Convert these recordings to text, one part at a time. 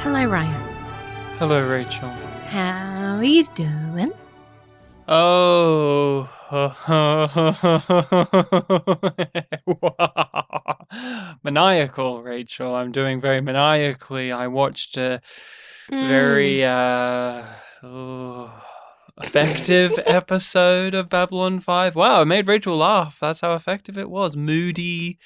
Hello, Ryan. Hello, Rachel. How are you doing? Oh. Maniacal, Rachel. I'm doing very maniacally. I watched a very effective episode of Babylon 5. Wow, it made Rachel laugh. That's how effective it was. Moody,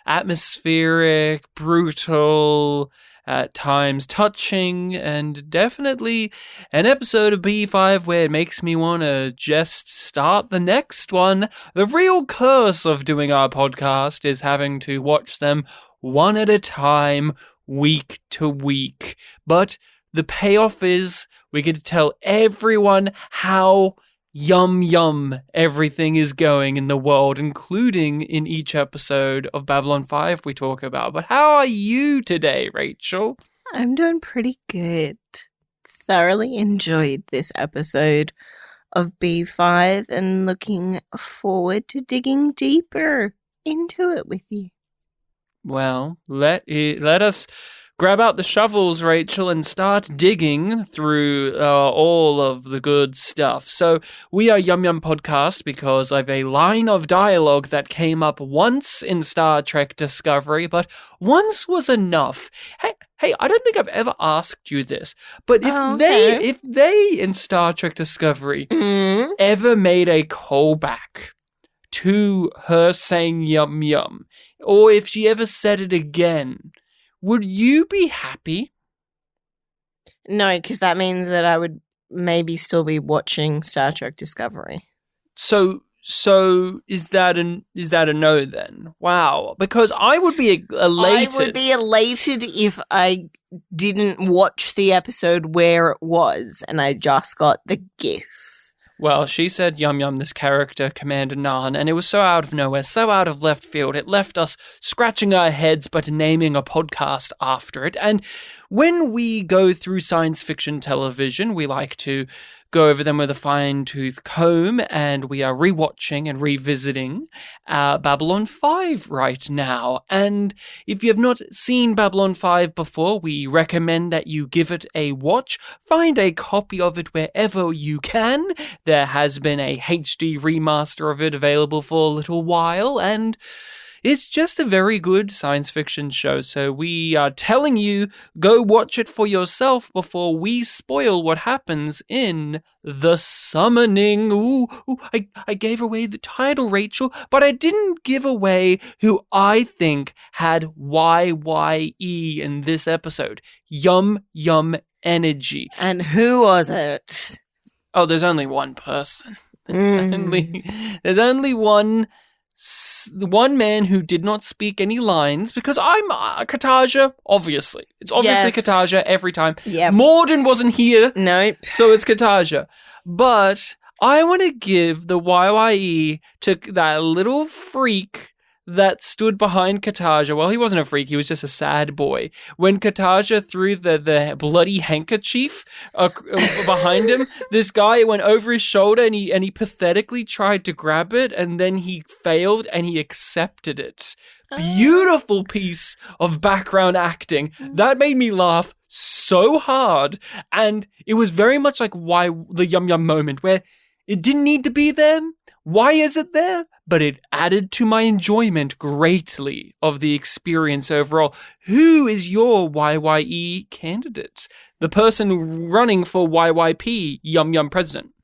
atmospheric, brutal, at times touching, and definitely an episode of B5 where it makes me want to just start the next one. The real curse of doing our podcast is having to watch them one at a time, week to week. But the payoff is we get to tell everyone how yum everything is going in the world, including in each episode of Babylon 5 we talk about. But how are you today, Rachel? I'm doing pretty good. Thoroughly enjoyed this episode of B5 and looking forward to digging deeper into it with you. Well, let us grab out the shovels, Rachel, and start digging through all of the good stuff. So we are YumYumPodcast because of a line of dialogue that came up once in Star Trek Discovery, but once was enough. Hey, I don't think I've ever asked you this, but if they in Star Trek Discovery ever made a callback to her saying yum yum, or if she ever said it again, would you be happy? No, because that means that I would maybe still be watching Star Trek Discovery. So is that a no then? Wow, because I would be elated. I would be elated if I didn't watch the episode where it was and I just got the GIF. Well, she said yum yum, this character, Commander Nan, and it was so out of nowhere, so out of left field, it left us scratching our heads but naming a podcast after it. And when we go through science fiction television, we like to go over them with a fine-tooth comb, and we are rewatching and revisiting Babylon 5 right now. And if you have not seen Babylon 5 before, we recommend that you give it a watch. Find a copy of it wherever you can. There has been a HD remaster of it available for a little while, and it's just a very good science fiction show, so we are telling you, go watch it for yourself before we spoil what happens in The Summoning. Ooh, I gave away the title, Rachel, but I didn't give away who I think had YYE in this episode. Yum Energy. And who was it? Oh, there's only one person. There's only one man who did not speak any lines, because I'm Katarja, obviously. It's obviously Katarja every time. Yep. Morden wasn't here. Nope. So it's Katarja. But I want to give the YYE to that little freak that stood behind Katarja. Well, he wasn't a freak, he was just a sad boy. When Katarja threw the bloody handkerchief behind him, this guy went over his shoulder and he pathetically tried to grab it, and then he failed and he accepted it. Beautiful piece of background acting. That made me laugh so hard, and it was very much like the Yum Yum moment, where it didn't need to be there. Why is it there? But it added to my enjoyment greatly of the experience overall. Who is your YYE candidate? The person running for YYP, Yum Yum president.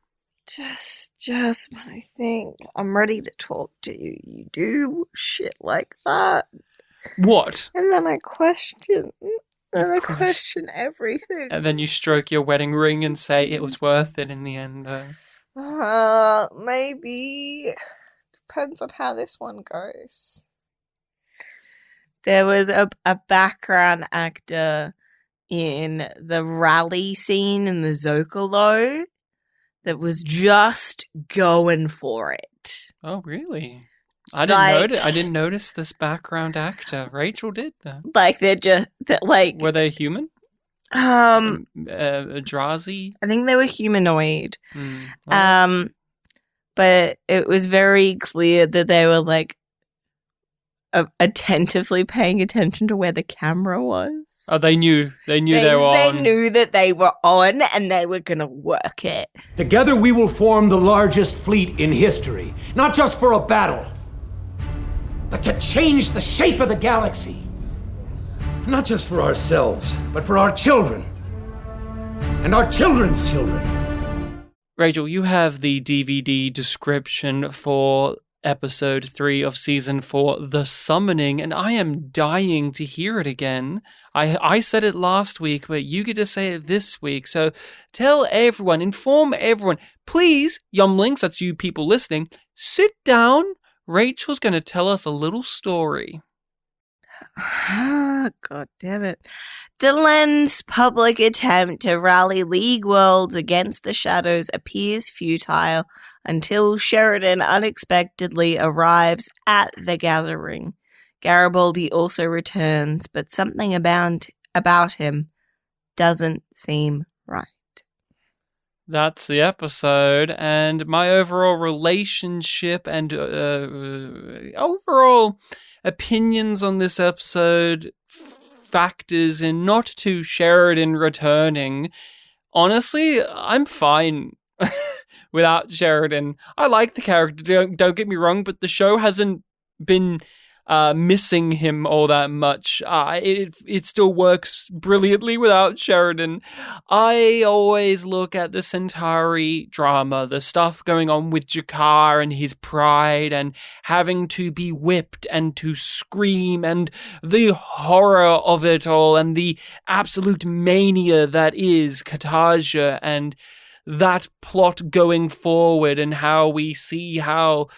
Just when I think I'm ready to talk to you, you do shit like that. What? And then I question everything. And then you stroke your wedding ring and say it was worth it in the end, though. Maybe. Depends on how this one goes. There was a background actor in the rally scene in the Zocalo that was just going for it. Oh, really? I didn't notice this background actor. Rachel did though. Like were they human? Drazi? I think they were humanoid. But it was very clear that they were like attentively paying attention to where the camera was. Oh, they knew they were on. They knew that they were on and they were going to work it. Together we will form the largest fleet in history, not just for a battle, but to change the shape of the galaxy. Not just for ourselves, but for our children and our children's children. Rachel, you have the DVD description for episode 3 of season 4, The Summoning, and I am dying to hear it again. I said it last week, but you get to say it this week. So tell everyone, inform everyone. Please, Yumlings, that's you people listening, sit down. Rachel's going to tell us a little story. God damn it. Delen's public attempt to rally League Worlds against the Shadows appears futile until Sheridan unexpectedly arrives at the gathering. Garibaldi also returns, but something about him doesn't seem right. That's the episode, and my overall relationship and overall opinions on this episode factors in not to Sheridan returning. Honestly, I'm fine without Sheridan. I like the character, don't get me wrong, but the show hasn't been missing him all that much. It still works brilliantly without Sheridan. I always look at the Centauri drama, the stuff going on with Jakar and his pride and having to be whipped and to scream and the horror of it all and the absolute mania that is Katarja and that plot going forward and how we see how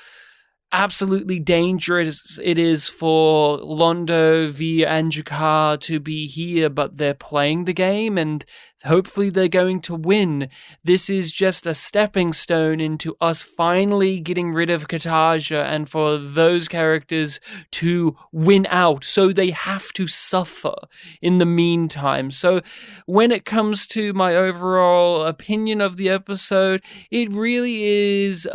absolutely dangerous it is for Londo, Via, and Jakar to be here, but they're playing the game and hopefully they're going to win. This is just a stepping stone into us finally getting rid of Katarja and for those characters to win out, so they have to suffer in the meantime. So when it comes to my overall opinion of the episode, it really is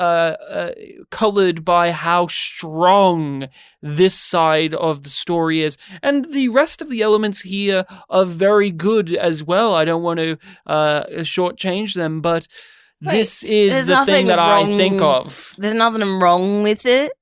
colored by how strong this side of the story is, and the rest of the elements here are very good as well. I don't want to shortchange them, but this is the thing that I think of. There's nothing wrong with it,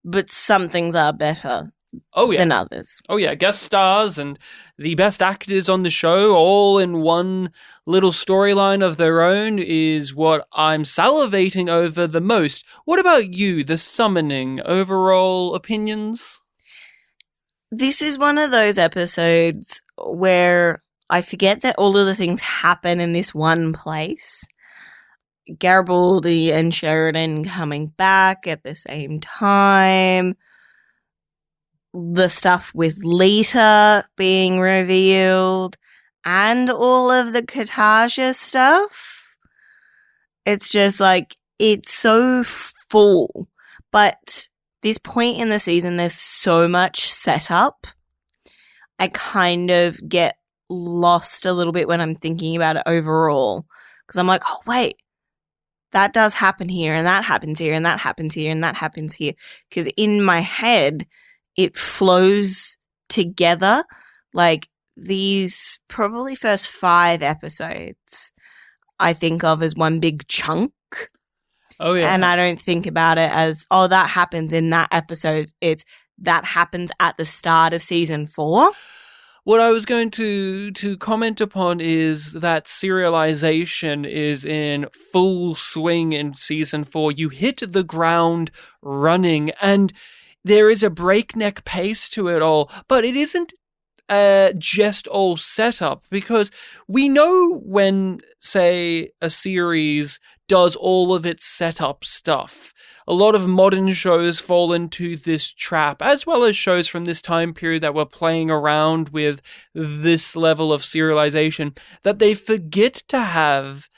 but some things are better than others. Oh yeah, guest stars and the best actors on the show all in one little storyline of their own is what I'm salivating over the most. What about you, The Summoning? Overall opinions? This is one of those episodes where I forget that all of the things happen in this one place. Garibaldi and Sheridan coming back at the same time. The stuff with Lita being revealed. And all of the Katarja stuff. It's just like, it's so full. But this point in the season, there's so much setup. I kind of get lost a little bit when I'm thinking about it overall. Because I'm like, oh, wait. That does happen here, and that happens here, and that happens here, and that happens here. Because in my head, it flows together. Like, these probably first 5 episodes I think of as one big chunk. Oh, yeah. And I don't think about it as, oh, that happens in that episode. It's that happens at the start of season 4. What I was going to comment upon is that serialization is in full swing in season 4. You hit the ground running, and there is a breakneck pace to it all, but it isn't just all setup, because we know when, say, a series does all of its setup stuff. A lot of modern shows fall into this trap, as well as shows from this time period that were playing around with this level of serialization, that they forget to have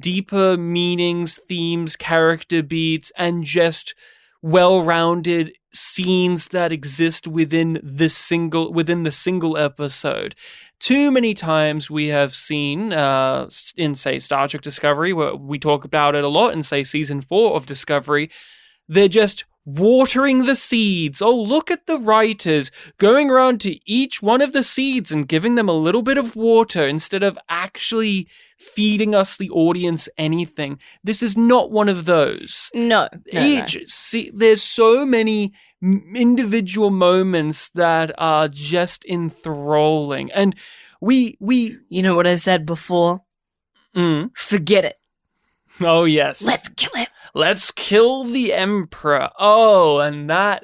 deeper meanings, themes, character beats, and just well-rounded scenes that exist within the single episode. Too many times we have seen in, say, Star Trek Discovery, where we talk about it a lot in, say, season 4 of Discovery, they're just watering the seeds. Oh, look at the writers going around to each one of the seeds and giving them a little bit of water instead of actually feeding us, the audience, anything. This is not one of those. No. There's so many individual moments that are just enthralling. And we You know what I said before? Forget it. Oh, yes. Let's kill him. Let's kill the Emperor. Oh, and that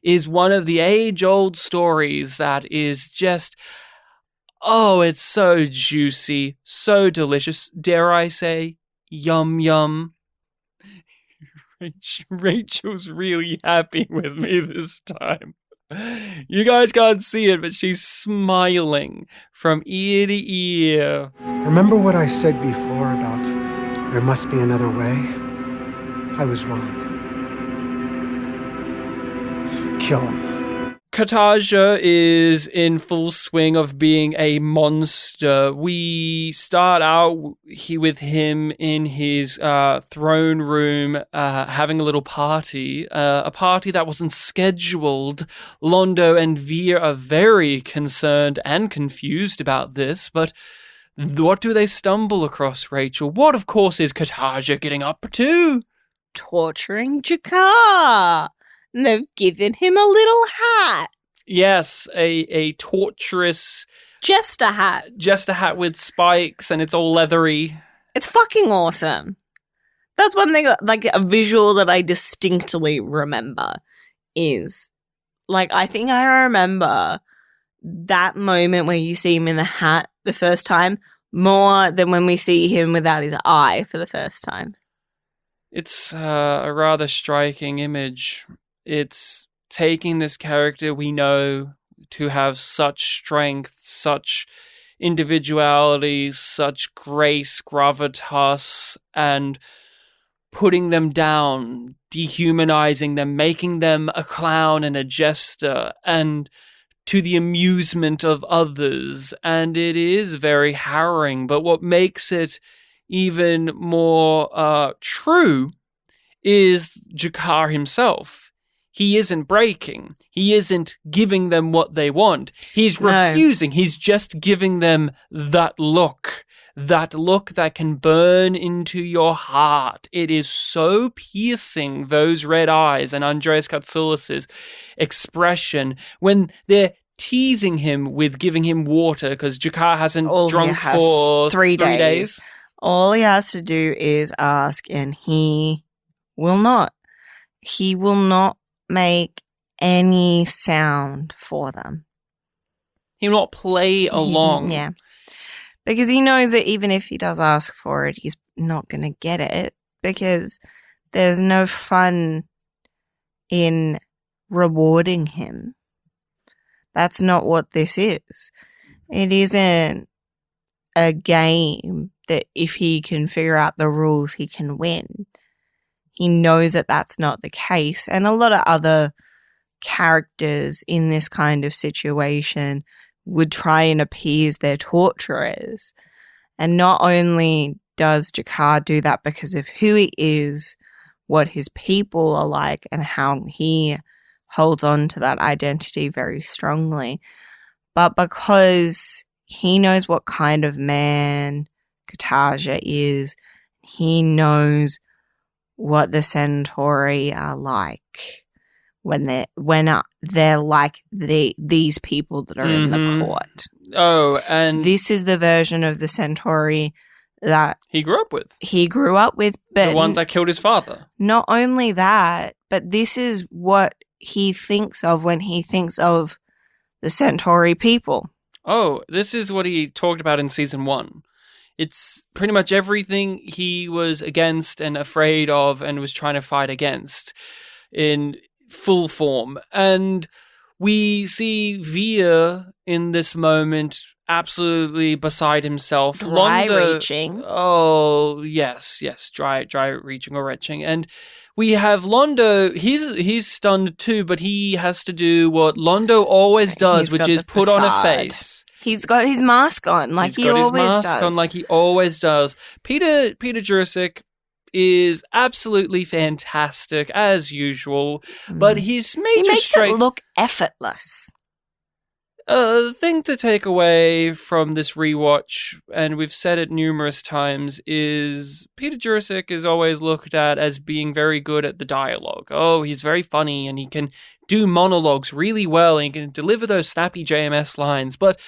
is one of the age-old stories that is just, oh, it's so juicy, so delicious. Dare I say, yum yum. Rachel's really happy with me this time. You guys can't see it, but she's smiling from ear to ear. Remember what I said before about there must be another way? I was wrong. Kill him. Kartaja is in full swing of being a monster. We start out with him in his throne room having a little party, a party that wasn't scheduled. Londo and Veer are very concerned and confused about this, but what do they stumble across, Rachel? What, of course, is Kartaja getting up to? Torturing Jakar. And they've given him a little hat. Yes, a torturous... Just a hat. Just a hat with spikes, and it's all leathery. It's fucking awesome. That's one thing, like, a visual that I distinctly remember is, like, I think I remember that moment where you see him in the hat the first time more than when we see him without his eye for the first time. It's a rather striking image. It's taking this character we know to have such strength, such individuality, such grace, gravitas, and putting them down, dehumanizing them, making them a clown and a jester, and to the amusement of others. And it is very harrowing, but what makes it even more true is Jakar himself. He isn't breaking. He isn't giving them what they want. He's refusing. He's just giving them that look that can burn into your heart. It is so piercing, those red eyes and Andreas Katsoulis' expression when they're teasing him with giving him water because Jakar hasn't drunk for 3 days. All he has to do is ask, and he will not. He will not make any sound for them. He will not play along. Yeah. Because he knows that even if he does ask for it, he's not going to get it because there's no fun in rewarding him. That's not what this is. It isn't a game that if he can figure out the rules, he can win. He knows that that's not the case. And a lot of other characters in this kind of situation would try and appease their torturers. And not only does Jakar do that because of who he is, what his people are like, and how he holds on to that identity very strongly, but because he knows what kind of man Kartaja is. He knows what the Centauri are like when they're like these people that are in the court. Oh, and this is the version of the Centauri that he grew up with. But the ones that killed his father. Not only that, but this is what he thinks of when he thinks of the Centauri people. Oh, this is what he talked about in season 1. It's pretty much everything he was against and afraid of and was trying to fight against in full form. And we see Veer in this moment absolutely beside himself. Dry-reaching. Oh, yes, dry-reaching or retching. And we have Londo, he's stunned too, but he has to do what Londo always does, which is put on a face. He's got his mask on like he always does. Peter Jurasik is absolutely fantastic, as usual, but his major He makes strength... it look effortless. The thing to take away from this rewatch, and we've said it numerous times, is Peter Jurasik is always looked at as being very good at the dialogue. Oh, he's very funny, and he can do monologues really well, and he can deliver those snappy JMS lines, but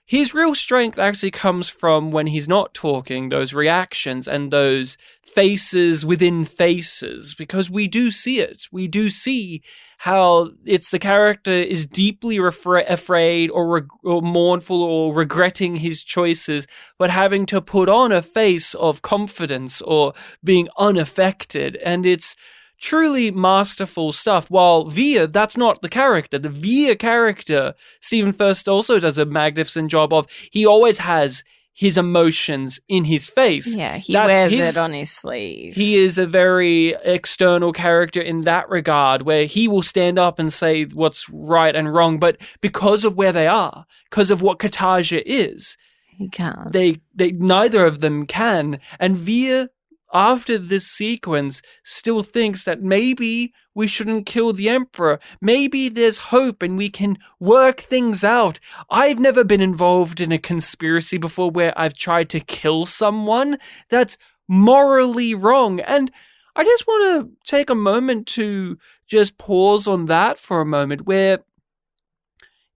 his real strength actually comes from when he's not talking, those reactions and those faces within faces, because we do see it. We do see how it's the character is deeply afraid or mournful or regretting his choices, but having to put on a face of confidence or being unaffected. And it's truly masterful stuff. While Via, that's not the character. The Via character, Stephen Furst also does a magnificent job of, he always has his emotions in his face. Yeah, he wears it on his sleeve. He is a very external character in that regard, where he will stand up and say what's right and wrong, but because of where they are, because of what Katarja is, he can't. They neither of them can. And Via, after this sequence, still thinks that maybe we shouldn't kill the Emperor. Maybe there's hope and we can work things out. I've never been involved in a conspiracy before where I've tried to kill someone. That's morally wrong. And I just want to take a moment to just pause on that for a moment, where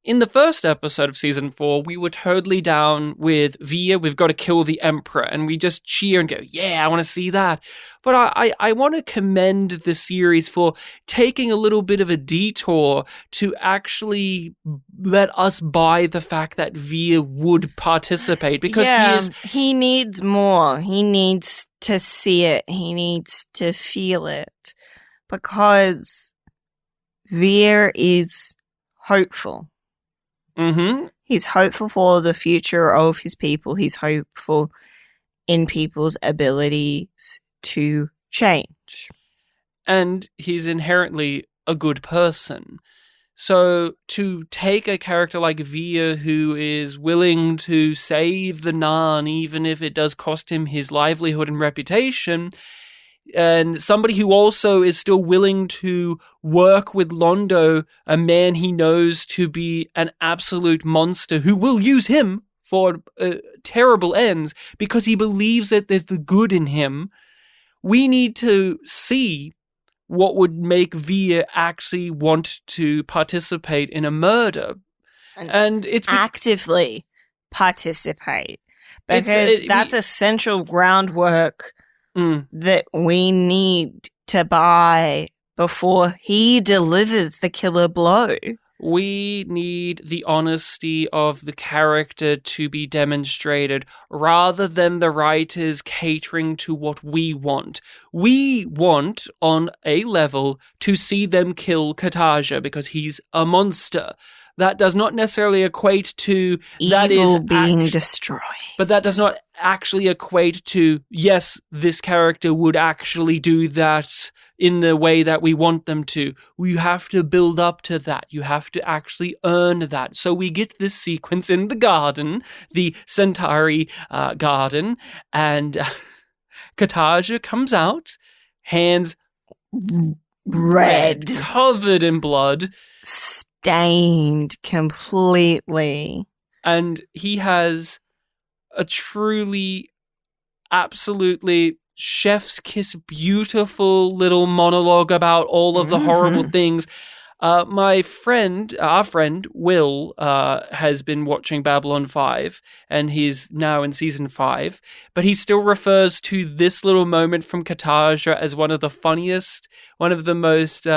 in the first episode of season 4, we were totally down with Via, we've got to kill the Emperor, and we just cheer and go, yeah, I want to see that. But I want to commend the series for taking a little bit of a detour to actually let us buy the fact that Via would participate, because he needs more. He needs to see it. He needs to feel it, because Via is hopeful. Mm-hmm. He's hopeful for the future of his people. He's hopeful in people's abilities to change. And he's inherently a good person. So to take a character like Via, who is willing to save the Narn, even if it does cost him his livelihood and reputation, and somebody who also is still willing to work with Londo, a man he knows to be an absolute monster, who will use him for terrible ends because he believes that there's the good in him. We need to see what would make Via actually want to participate in a murder. And it's actively participate, because that's essential groundwork that we need to buy before he delivers the killer blow. We need the honesty of the character to be demonstrated, rather than the writers catering to what we want. We want, on a level, to see them kill Katarja because he's a monster. That does not necessarily equate to evil being destroyed. But that does not actually equate to, yes, this character would actually do that in the way that we want them to. You have to build up to that. You have to actually earn that. So we get this sequence in the garden, the Centauri garden, and Katarja comes out, hands red, covered in blood, stained completely. And he has a truly, absolutely chef's kiss, beautiful little monologue about all of the horrible things. Our friend, Will, has been watching Babylon 5, and he's now in season 5, but he still refers to this little moment from Katarja as one of the funniest, one of the most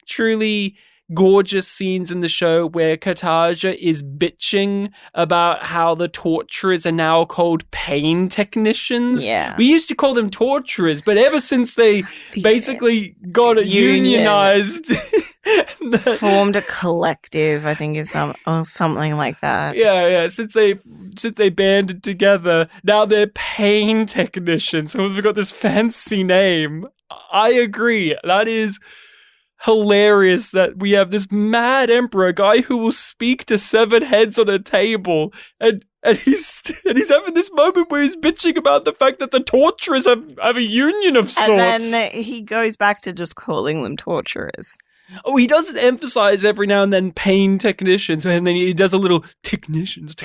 truly gorgeous scenes in the show, where Katarja is bitching about how the torturers are now called pain technicians. Yeah. We used to call them torturers, but ever since they basically got it unionized, formed a collective, I think, or something like that. Yeah. Since they banded together, now they're pain technicians. So we've got this fancy name. I agree. That is hilarious that we have this mad emperor, a guy who will speak to 7 heads on a table, and he's having this moment where he's bitching about the fact that the torturers have a union of sorts. And then he goes back to just calling them torturers. Oh, he does emphasize every now and then pain technicians, and then he does a little technicians.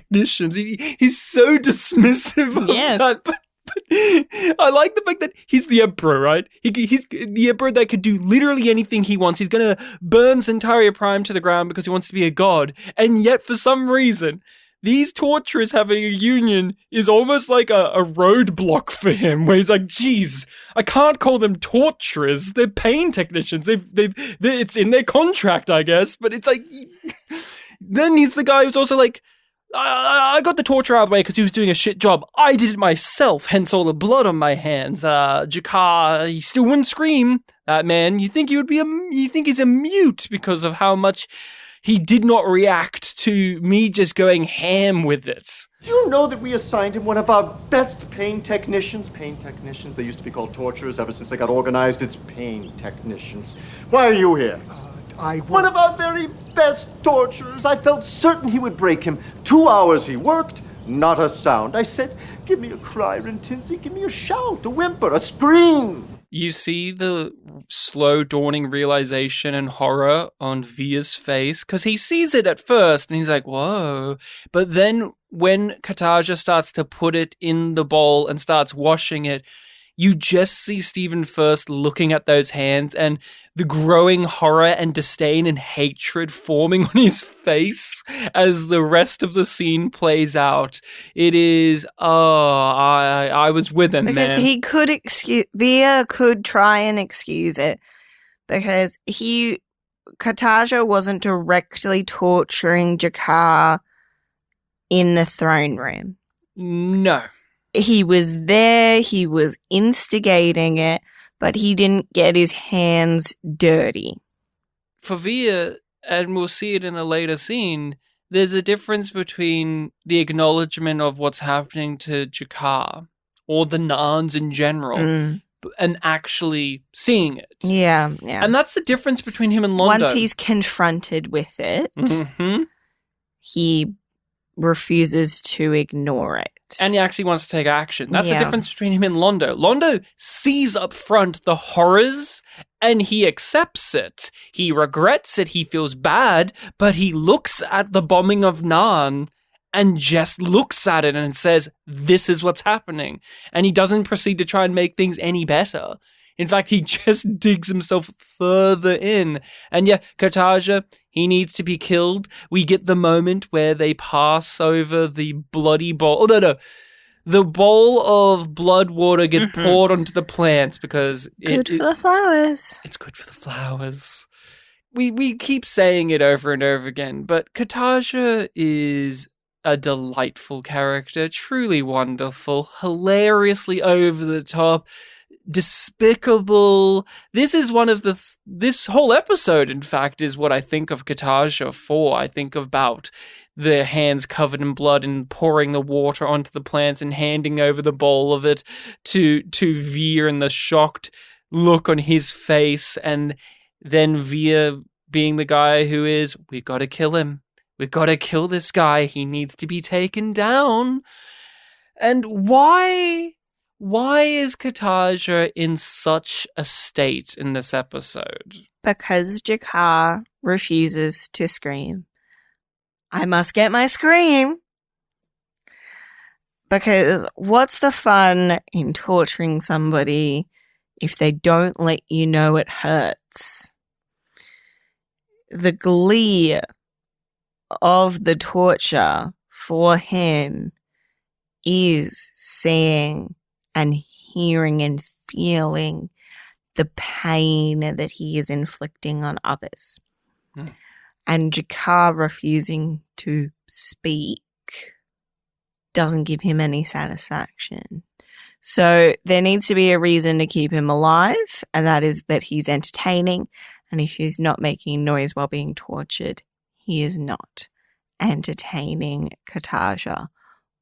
He's so dismissive of that. But I like the fact that he's the emperor, right? He's the emperor that could do literally anything he wants. He's going to burn Centaria Prime to the ground because he wants to be a god. And yet, for some reason, these torturers having a union is almost like a roadblock for him, where he's like, geez, I can't call them torturers. They're pain technicians. It's in their contract, I guess. But it's like, then he's the guy who's also like, I got the torture out of the way because he was doing a shit job. I did it myself, hence all the blood on my hands. Jakar, he still wouldn't scream. That man, you think he's a mute because of how much he did not react to me just going ham with it. Do you know that we assigned him one of our best pain technicians? Pain technicians, they used to be called torturers. Ever since they got organized, it's pain technicians. Why are you here? One of our very best torturers. I felt certain he would break him. 2 hours he worked, not a sound. I said, give me a cry, Rintinzi. Give me a shout, a whimper, a scream. You see the slow dawning realization and horror on Via's face, because he sees it at first and he's like, whoa. But then when Kataja starts to put it in the bowl and starts washing it, you just see Stephen first looking at those hands and the growing horror and disdain and hatred forming on his face as the rest of the scene plays out. It is, I was with him, because man. He could Via could try and excuse it because Kataja wasn't directly torturing Jakar in the throne room. No. He was there, he was instigating it, but he didn't get his hands dirty. For Via, and we'll see it in a later scene, there's a difference between the acknowledgement of what's happening to Jakar, or the Narns in general, and actually seeing it. Yeah. And that's the difference between him and Londo. Once he's confronted with it, he refuses to ignore it. And he actually wants to take action. That's the difference between him and Londo. Londo sees up front the horrors and he accepts it. He regrets it. He feels bad, but he looks at the bombing of Narn and just looks at it and says, this is what's happening. And he doesn't proceed to try and make things any better. In fact, he just digs himself further in. And yeah, Kataja, he needs to be killed. We get the moment where they pass over the bloody bowl. Oh, no. The bowl of blood water gets poured onto the plants because good for the flowers. It's good for the flowers. We keep saying it over and over again, but Kataja is a delightful character, truly wonderful, hilariously over the top, despicable. This is one of this whole episode, in fact, is what I think of Kataja for. I think about the hands covered in blood and pouring the water onto the plants and handing over the bowl of it to Veer and the shocked look on his face, and then Veer being the guy who is, we've got to kill him. We've got to kill this guy. He needs to be taken down. And why is Kataja in such a state in this episode? Because Jakar refuses to scream. I must get my scream. Because what's the fun in torturing somebody if they don't let you know it hurts? The glee of the torture for him is seeing and hearing and feeling the pain that he is inflicting on others. And Jakar refusing to speak doesn't give him any satisfaction. So there needs to be a reason to keep him alive, and that is that he's entertaining, and if he's not making noise while being tortured, he is not entertaining Kataja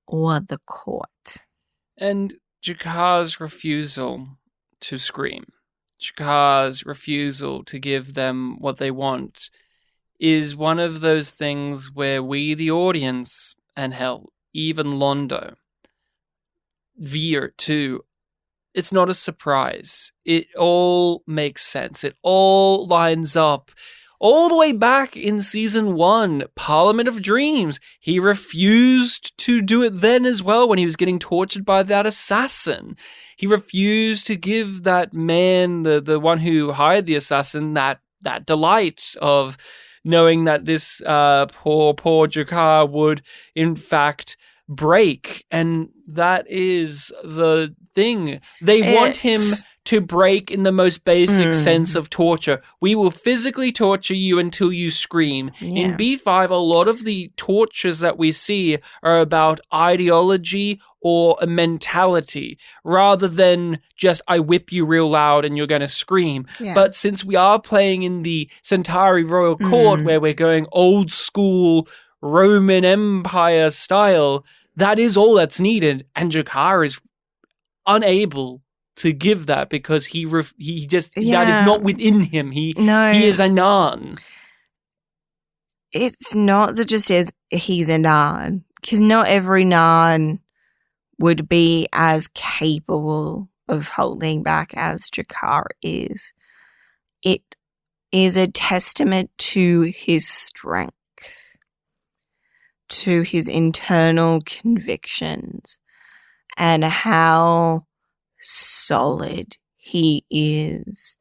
or the court. And Jakar's refusal to scream Jakar's refusal to give them what they want is one of those things where we, the audience, and hell, even Londo, veer to. It's not a surprise. It all makes sense. It all lines up. All the way back in season 1, Parliament of Dreams, he refused to do it then as well when he was getting tortured by that assassin. He refused to give that man, the one who hired the assassin, that delight of knowing that this poor Jakar would in fact break. And that is the thing. They want him to break in the most basic sense of torture. We will physically torture you until you scream. Yeah. In B5, a lot of the tortures that we see are about ideology or a mentality, rather than just, I whip you real loud and you're going to scream. Yeah. But since we are playing in the Centauri Royal Court, where we're going old school Roman Empire style, that is all that's needed. And Jakar is unable to give that because he just that is not within him. He is a Nan. It's not that just as he's a Nan, because not every Nan would be as capable of holding back as Jakar is. It is a testament to his strength, to his internal convictions, and how solid he is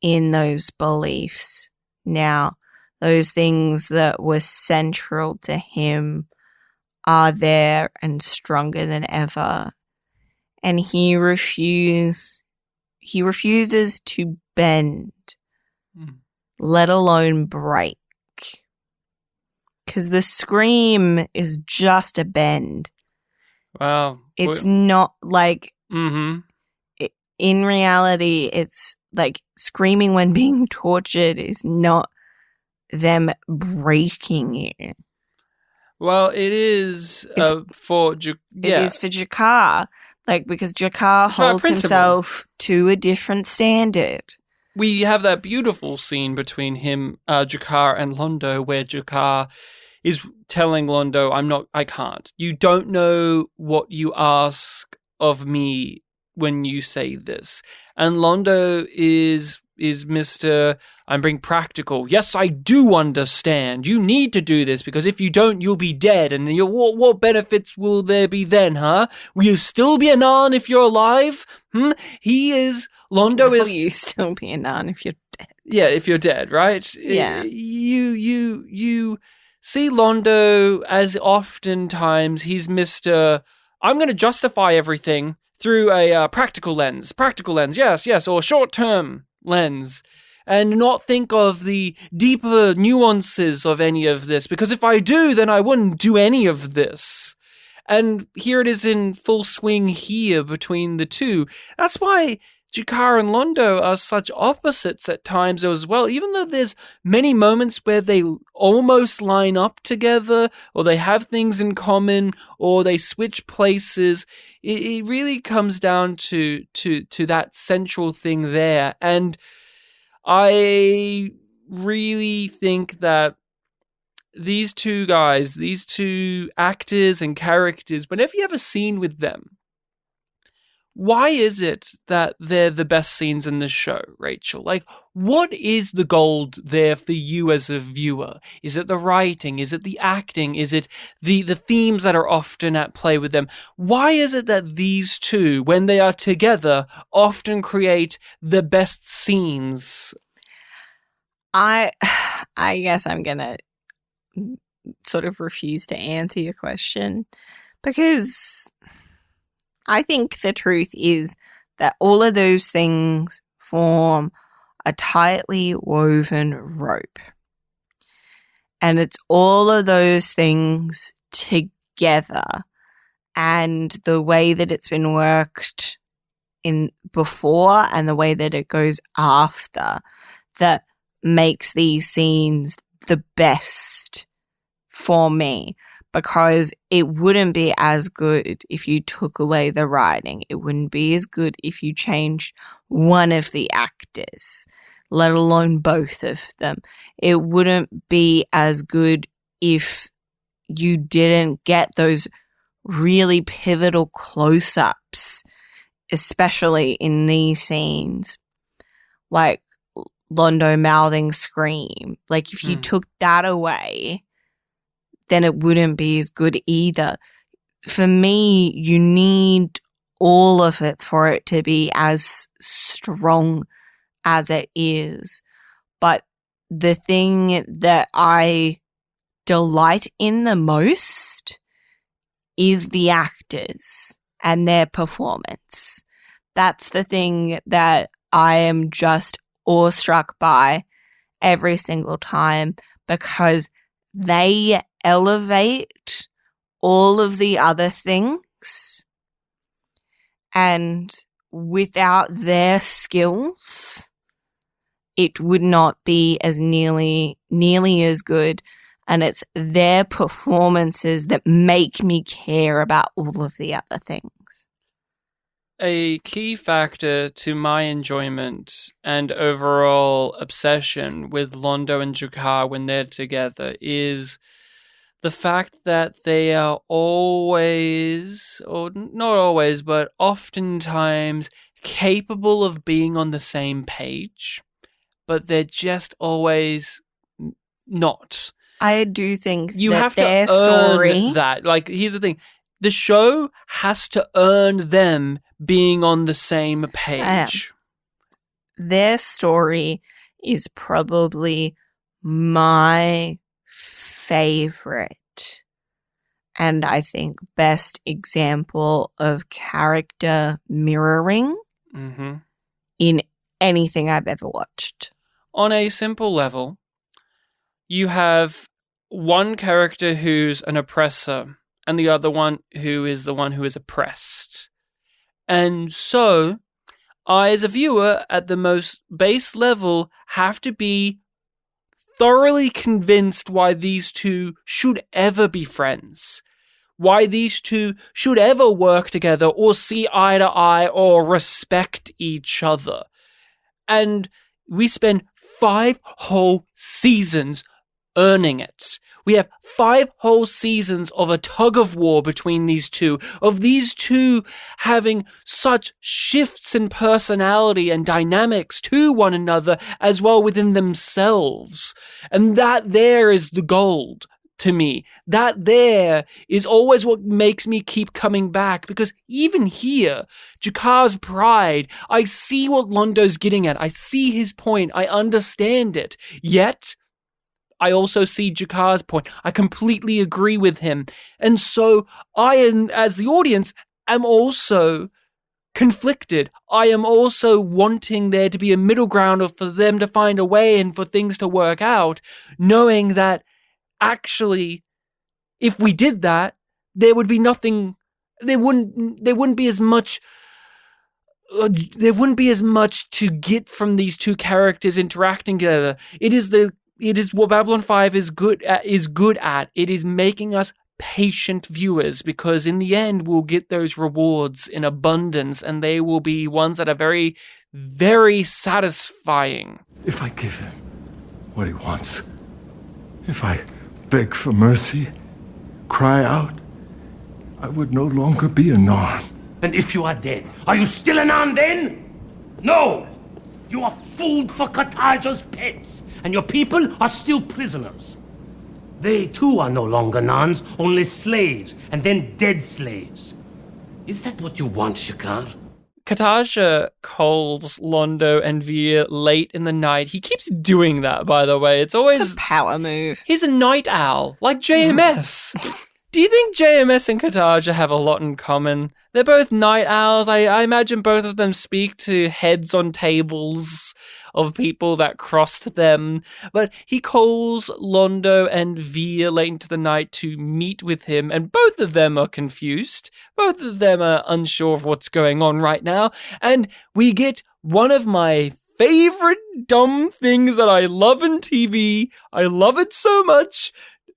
in those beliefs. Now, those things that were central to him are there and stronger than ever. And he refuses to bend, let alone break. Because the scream is just a bend. Wow. It's not like, Mm-hmm. In reality, it's like screaming when being tortured is not them breaking you. Well, it is for Jakar. It is for Jakar, like, because Jakar holds himself to a different standard. We have that beautiful scene between him, Jakar, and Londo, where Jakar is telling Londo, I can't. You don't know what you ask of me when you say this. And Londo is Mr. I'm being practical. Yes, I do understand. You need to do this because if you don't, you'll be dead. And what benefits will there be then, huh? Will you still be a Nan if you're alive? Londo is... Will you still be a Nan if you're dead? Yeah, if you're dead, right? Yeah. You see Londo as oftentimes he's Mr. I'm going to justify everything through a practical lens, yes, or short-term lens, and not think of the deeper nuances of any of this, because if I do, then I wouldn't do any of this. And here it is in full swing here between the two. That's why Jakar and Londo are such opposites at times as well, even though there's many moments where they almost line up together, or they have things in common, or they switch places. It really comes down to that central thing there. And I really think that these two guys, these two actors and characters, whenever you have a scene with them, why is it that they're the best scenes in the show, Rachel? Like, what is the gold there for you as a viewer? Is it the writing? Is it the acting? Is it the themes that are often at play with them? Why is it that these two, when they are together, often create the best scenes? I guess I'm going to sort of refuse to answer your question, because I think the truth is that all of those things form a tightly woven rope. And it's all of those things together, and the way that it's been worked in before and the way that it goes after that makes these scenes the best for me. because it wouldn't be as good if you took away the writing. It wouldn't be as good if you changed one of the actors, let alone both of them. It wouldn't be as good if you didn't get those really pivotal close-ups, especially in these scenes, like Londo mouthing Scream. Like, if you took that away, then it wouldn't be as good either. For me, you need all of it for it to be as strong as it is. But the thing that I delight in the most is the actors and their performance. That's the thing that I am just awestruck by every single time, because they elevate all of the other things, and without their skills, it would not be as nearly as good. And it's their performances that make me care about all of the other things. A key factor to my enjoyment and overall obsession with Londo and Jakar when they're together is the fact that they are always, or not always, but oftentimes capable of being on the same page, but they're just always not. I do think you that have to their earn story, that. Like, here's the thing. The show has to earn them being on the same page. Their story is probably my favorite, and I think best example of character mirroring in anything I've ever watched. On a simple level, you have one character who's an oppressor and the other one who is the one who is oppressed. And so, I as a viewer at the most base level have to be thoroughly convinced why these two should ever be friends. Why these two should ever work together or see eye to eye or respect each other. And we spend 5 whole seasons earning it. We have 5 whole seasons of a tug of war between these two, of these two having such shifts in personality and dynamics to one another as well within themselves. And that there is the gold to me. That there is always what makes me keep coming back, because even here, Jakar's pride, I see what Londo's getting at. I see his point. I understand it. Yet, I also see Jakar's point. I completely agree with him. And so I, as the audience, am also conflicted. I am also wanting there to be a middle ground for them to find a way and for things to work out, knowing that actually, if we did that, there would be nothing, there wouldn't be as much to get from these two characters interacting together. It is what Babylon 5 is good at. It is making us patient viewers, because in the end we'll get those rewards in abundance, and they will be ones that are very, very satisfying. If I give him what he wants, if I beg for mercy, cry out, I would no longer be a Narn. And if you are dead, are you still a Narn then? No! You are food for Katarja's pets, and your people are still prisoners. They too are no longer Narns, only slaves, and then dead slaves. Is that what you want, Jakar? Katarja calls Londo and Veer late in the night. He keeps doing that, by the way. It's always a power move. He's a night owl, like JMS. Do you think JMS and Katarja have a lot in common? They're both night owls. I imagine both of them speak to heads on tables of people that crossed them. But he calls Londo and Veer late into the night to meet with him, and both of them are confused. Both of them are unsure of what's going on right now. And we get one of my favorite dumb things that I love in TV. I love it so much.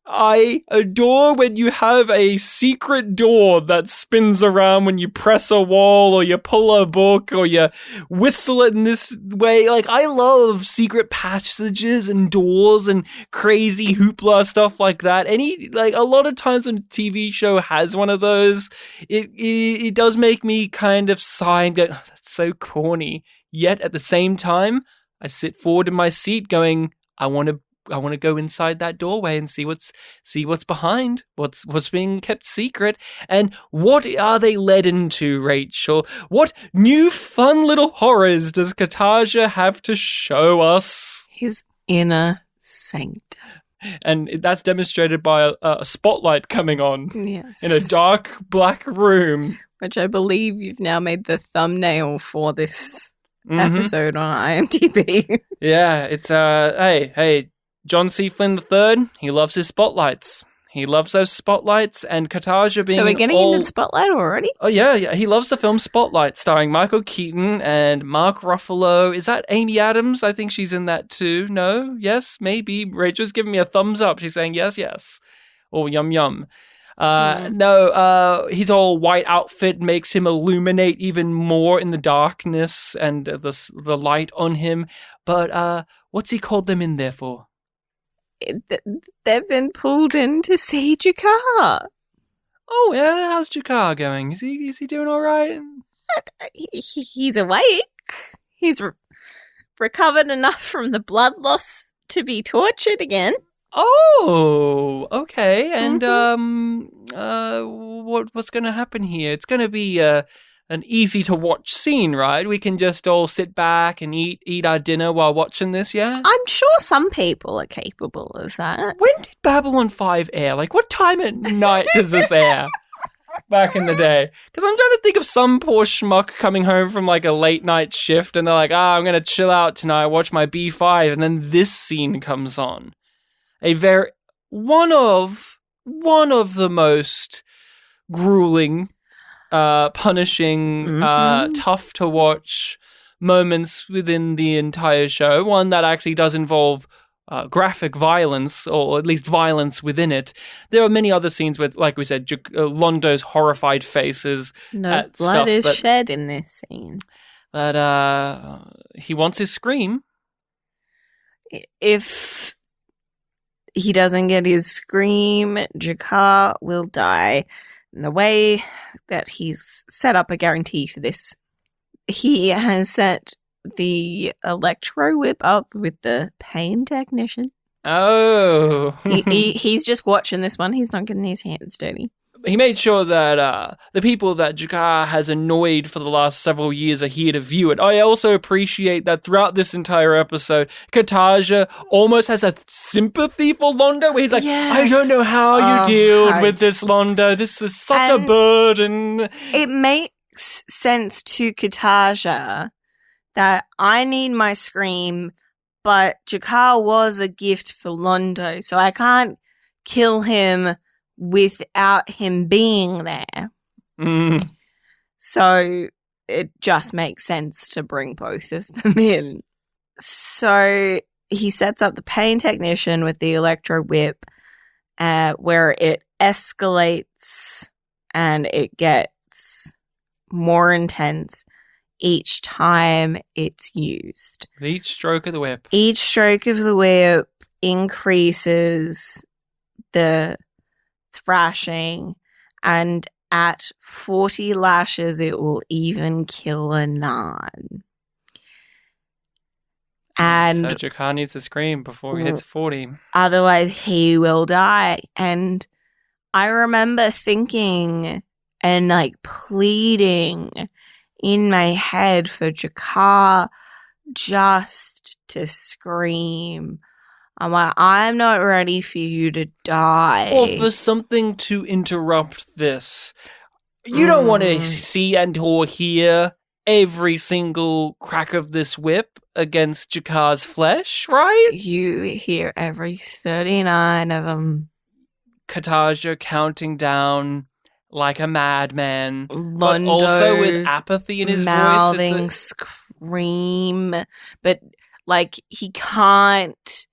I adore when you have a secret door that spins around when you press a wall or you pull a book or you whistle it in this way. Like, I love secret passages and doors and crazy hoopla stuff like that. A lot of times when a TV show has one of those, it does make me kind of sigh and go, oh, that's so corny. Yet at the same time, I sit forward in my seat going, I want to go inside that doorway and see what's behind, what's being kept secret, and what are they led into, Rachel? What new fun little horrors does Katarja have to show us? His inner sanctum. And that's demonstrated by a spotlight coming on. Yes. In a dark black room. Which I believe you've now made the thumbnail for this episode on IMDb. Yeah, it's hey, John C. Flynn III, he loves his spotlights. He loves those spotlights, and Katarja being So we're getting into the spotlight already? Oh, yeah, he loves the film Spotlight, starring Michael Keaton and Mark Ruffalo. Is that Amy Adams? I think she's in that too. No? Yes? Maybe. Rachel's giving me a thumbs up. She's saying yes. Or yum yum. No, his all white outfit makes him illuminate even more in the darkness and the light on him. But what's he called them in there for? They've been pulled in to see Jakar. Oh, yeah, how's Jakar going? Is he doing all right? He's awake. He's recovered enough from the blood loss to be tortured again. Oh, okay. And what's going to happen here? It's going to be an easy to watch scene, right? We can just all sit back and eat our dinner while watching this, yeah? I'm sure some people are capable of that. When did Babylon 5 air? Like, what time at night does this air? Back in the day. Because I'm trying to think of some poor schmuck coming home from like a late night shift and they're like, I'm going to chill out tonight, watch my B5, and then this scene comes on. One of the most grueling, punishing, tough to watch moments within the entire show. One that actually does involve graphic violence, or at least violence within it. There are many other scenes where, like we said, Londo's horrified faces. No blood is shed in this scene. But he wants his scream. If he doesn't get his scream, Jakar will die. And the way that he's set up a guarantee for this, he has set the electro whip up with the pain technician. Oh. He's just watching this one. He's not getting his hands dirty. He made sure that the people that Jakar has annoyed for the last several years are here to view it. I also appreciate that throughout this entire episode, Katarja almost has a sympathy for Londo, where he's like, yes. I don't know how you deal with this, Londo. This is such a burden. It makes sense to Katarja that I need my scream, but Jakar was a gift for Londo, so I can't kill him without him being there. So it just makes sense to bring both of them in. So he sets up the pain technician with the electro whip, where it escalates and it gets more intense each time it's used. Each stroke of the whip. Each stroke of the whip increases the thrashing, and at 40 lashes it will even kill a nun. And so Jakar needs to scream before he hits 40. Otherwise he will die. And I remember thinking and like pleading in my head for Jakar just to scream. I'm like, I'm not ready for you to die. Or for something to interrupt this. You don't want to see and or hear every single crack of this whip against Jakar's flesh, right? You hear every 39 of them. Katarja counting down like a madman. Londo, but also with apathy in his mouthing voice. Scream. But, like, he can't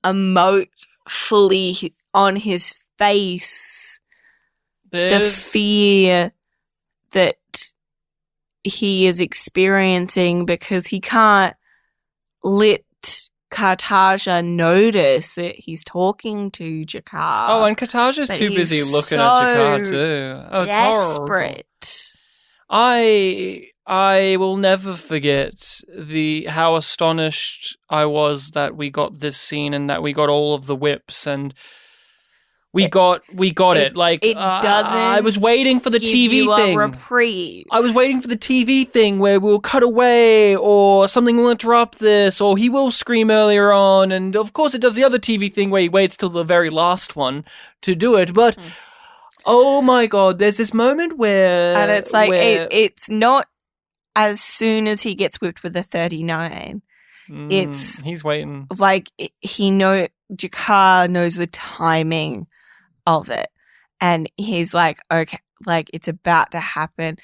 emote fully on his face the fear that he is experiencing because he can't let Kartaja notice that he's talking to Jakar. Oh, and Kartaja's too busy looking at Jakar too. Oh, desperate. It's horrible. I will never forget how astonished I was that we got this scene and that we got all of the whips and we got it. Like it doesn't. I was waiting for the TV thing. A reprieve. I was waiting for the TV thing where we'll cut away, or something will interrupt this, or he will scream earlier on, and of course it does the other TV thing where he waits till the very last one to do it. But oh my god, there's this moment where, and it's like it's not as soon as he gets whipped with a 39. He's waiting. Like Jakar knows the timing of it, and he's like, okay, like it's about to happen,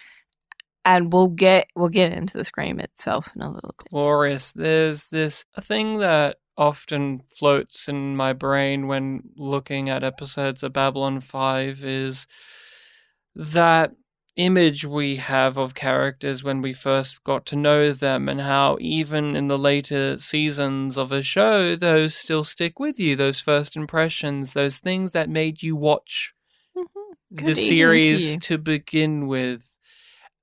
and we'll get into the scream itself in a little bit. Glorious. There's a thing that often floats in my brain when looking at episodes of Babylon 5 is that image we have of characters when we first got to know them, and how even in the later seasons of a show, those still stick with you, those first impressions, those things that made you watch the series to begin with.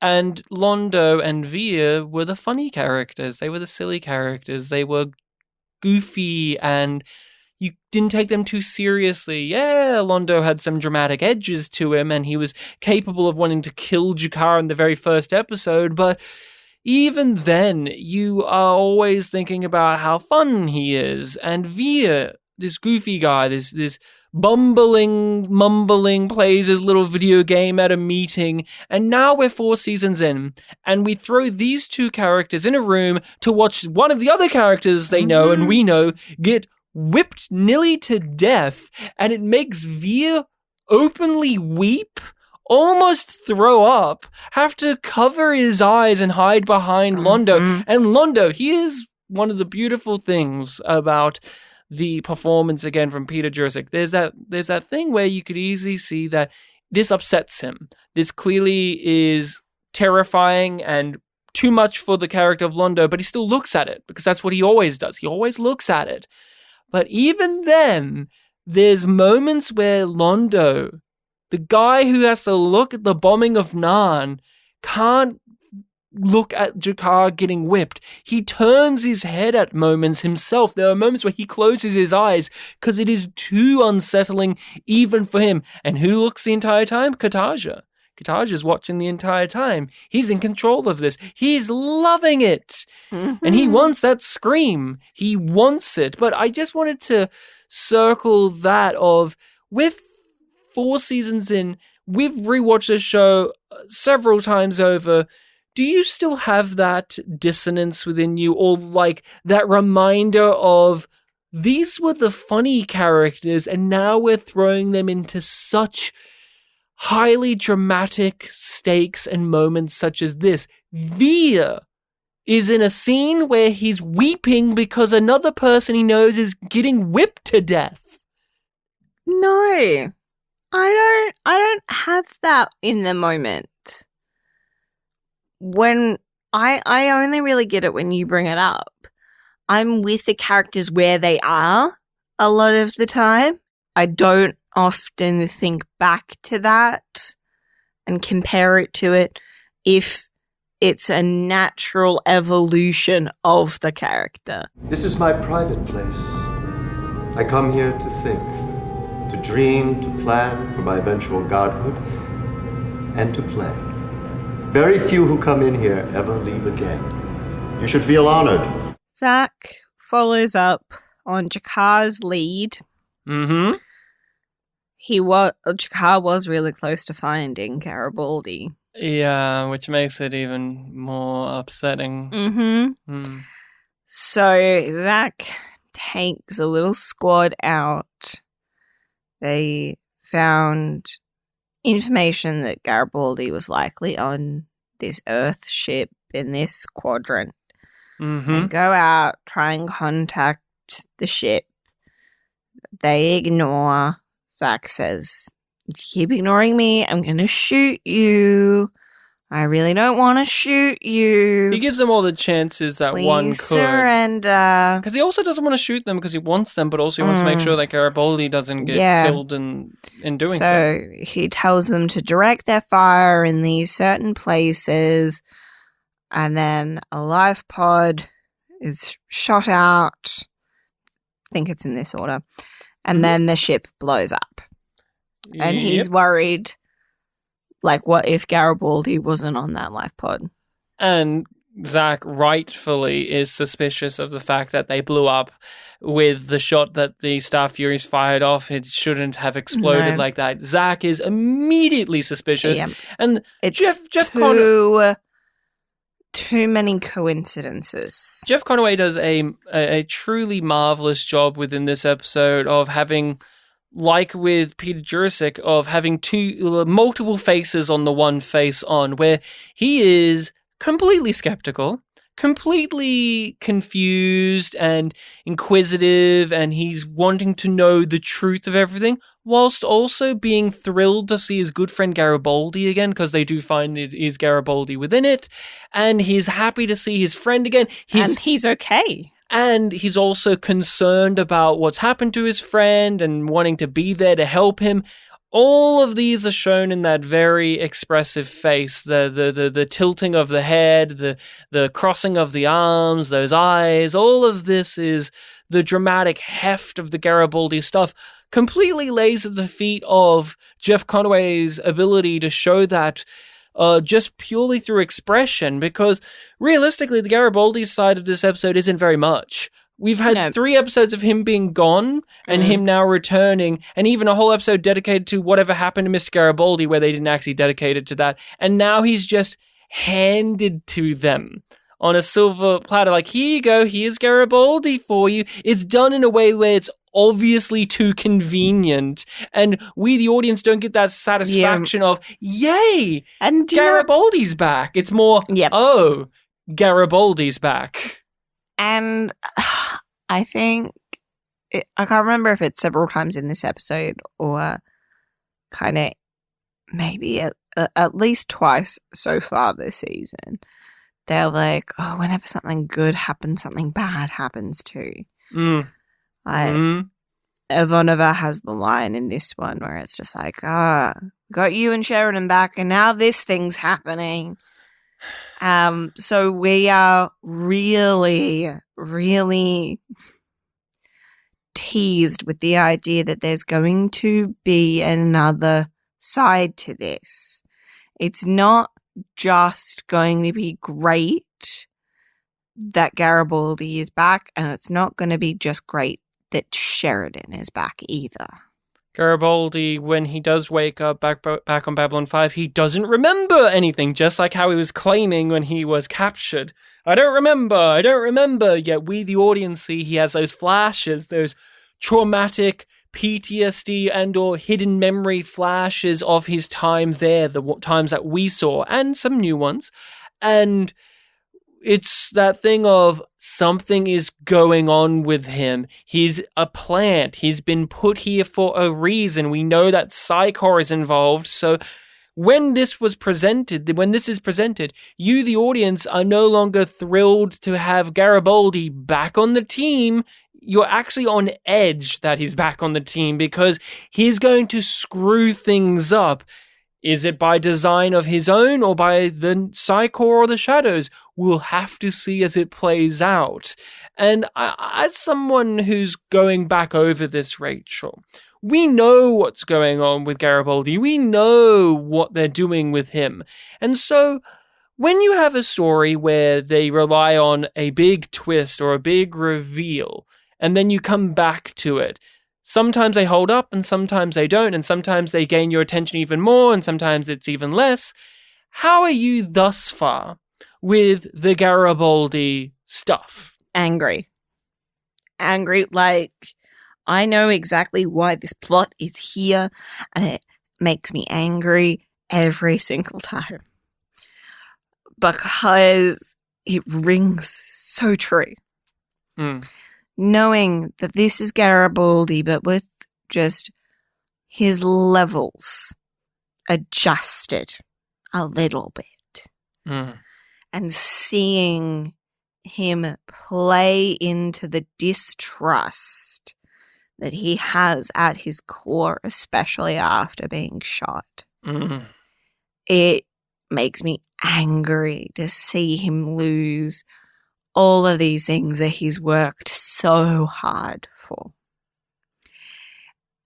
And Londo and Veer were the funny characters. They were the silly characters. They were goofy, and you didn't take them too seriously. Yeah, Londo had some dramatic edges to him, and he was capable of wanting to kill Jakar in the very first episode, but even then, you are always thinking about how fun he is. And Veer, this goofy guy, this mumbling, plays his little video game at a meeting, and now we're 4 seasons in, and we throw these two characters in a room to watch one of the other characters they know and we know get whipped nearly to death, and it makes Veer openly weep, almost throw up, have to cover his eyes and hide behind Londo. And Londo, here's one of the beautiful things about the performance again from Peter Jurczyk. There's that thing where you could easily see that this upsets him. This clearly is terrifying and too much for the character of Londo, but he still looks at it because that's what he always does. He always looks at it. But even then, there's moments where Londo, the guy who has to look at the bombing of Narn, can't look at Jakar getting whipped. He turns his head at moments himself. There are moments where he closes his eyes because it is too unsettling even for him. And who looks the entire time? Kartaja. Kartaja's watching the entire time. He's in control of this. He's loving it. And he wants that scream. He wants it. But I just wanted to circle that of, with 4 seasons in, we've rewatched the show several times over. Do you still have that dissonance within you, or like that reminder of these were the funny characters and now we're throwing them into such highly dramatic stakes and moments such as this? Veer is in a scene where he's weeping because another person he knows is getting whipped to death. No, I don't have that in the moment. When I only really get it when you bring it up. I'm with the characters where they are a lot of the time. I don't often think back to that and compare it to it if it's a natural evolution of the character. This is my private place. I come here to think, to dream, to plan for my eventual godhood, and to play. Very few who come in here ever leave again. You should feel honored. Zach follows up on Jakar's lead. Mm-hmm. Jakar was really close to finding Garibaldi. Yeah, which makes it even more upsetting. Mm-hmm. So Zach takes a little squad out. They found information that Garibaldi was likely on this Earth ship in this quadrant. And go out, try and contact the ship They ignore. Zach says, "You keep ignoring me, I'm going to shoot you. I really don't want to shoot you. He gives them all the chances that Please one could. surrender." Because he also doesn't want to shoot them because he wants them, but also he wants to make sure that Garibaldi doesn't get killed in doing so. So he tells them to direct their fire in these certain places, and then a life pod is shot out. I think it's in this order. And then the ship blows up. And he's worried, like, what if Garibaldi wasn't on that life pod? And Zach rightfully is suspicious of the fact that they blew up with the shot that the Star Furies fired off. It shouldn't have exploded like that. Zach is immediately suspicious. Yeah. And It's Jeff Conway... Too many coincidences. Jeff Conway does a truly marvelous job within this episode of having, like with Peter Jurasik, of having multiple faces on the one face on, where he is completely skeptical, completely confused and inquisitive, and he's wanting to know the truth of everything, whilst also being thrilled to see his good friend Garibaldi again, because they do find it is Garibaldi within it, and he's happy to see his friend again. And he's okay. And he's also concerned about what's happened to his friend and wanting to be there to help him. All of these are shown in that very expressive face, the tilting of the head, the crossing of the arms, those eyes. All of this is the dramatic heft of the Garibaldi stuff, completely lays at the feet of Jeff Conway's ability to show that just purely through expression, because realistically, the Garibaldi side of this episode isn't very much. We've had 3 episodes of him being gone and him now returning, and even a whole episode dedicated to whatever happened to Mr. Garibaldi where they didn't actually dedicate it to that. And now he's just handed to them on a silver platter. Like, here you go, here's Garibaldi for you. It's done in a way where it's obviously too convenient, and we, the audience, don't get that satisfaction of, yay, and Garibaldi's back. It's more, oh, Garibaldi's back. And I think, I can't remember if it's several times in this episode or kind of maybe at least twice so far this season. They're like, oh, whenever something good happens, something bad happens too. Ivanova has the line in this one where it's just like, got you and Sheridan back, and now this thing's happening. So we are really, really teased with the idea that there's going to be another side to this. It's not just going to be great that Garibaldi is back, and it's not going to be just great that Sheridan is back either. Garibaldi, when he does wake up back on Babylon 5, he doesn't remember anything, just like how he was claiming when he was captured. I don't remember, yet we, the audience, see he has those flashes, those traumatic PTSD and or hidden memory flashes of his time there, the times that we saw, and some new ones. And it's that thing of something is going on with him. He's a plant. He's been put here for a reason. We know that Psychor is involved. So when this is presented, you, the audience, are no longer thrilled to have Garibaldi back on the team. You're actually on edge that he's back on the team because he's going to screw things up. Is it by design of his own or by the Psychor or the Shadows? We'll have to see as it plays out. And as someone who's going back over this, Rachel, we know what's going on with Garibaldi. We know what they're doing with him. And so when you have a story where they rely on a big twist or a big reveal, and then you come back to it, sometimes they hold up and sometimes they don't, and sometimes they gain your attention even more and sometimes it's even less. How are you thus far with the Garibaldi stuff? Angry, like, I know exactly why this plot is here, and it makes me angry every single time. Because it rings so true. knowing that this is Garibaldi, but with just his levels adjusted a little bit. And seeing him play into the distrust that he has at his core, especially after being shot. It makes me angry to see him lose all of these things that he's worked so hard for.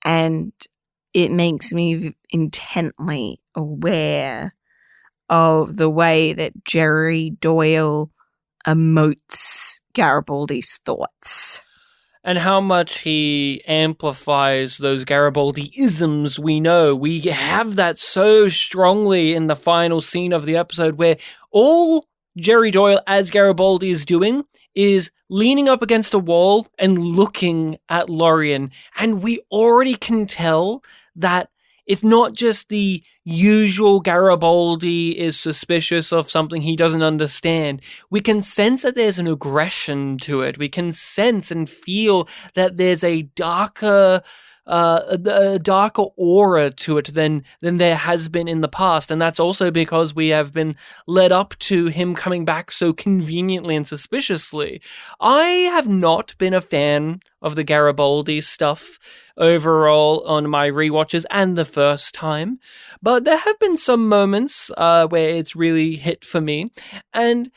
And it makes me intently aware of the way that Jerry Doyle emotes Garibaldi's thoughts. And how much he amplifies those Garibaldi-isms we know. We have that so strongly in the final scene of the episode where all Jerry Doyle as Garibaldi is doing is leaning up against a wall and looking at Lorien. And we already can tell that it's not just the usual Garibaldi is suspicious of something he doesn't understand. We can sense that there's an aggression to it. We can sense and feel that there's a darker aura to it than there has been in the past. And that's also because we have been led up to him coming back so conveniently and suspiciously. I have not been a fan of the Garibaldi stuff overall on my rewatches and the first time, but there have been some moments where it's really hit for me. And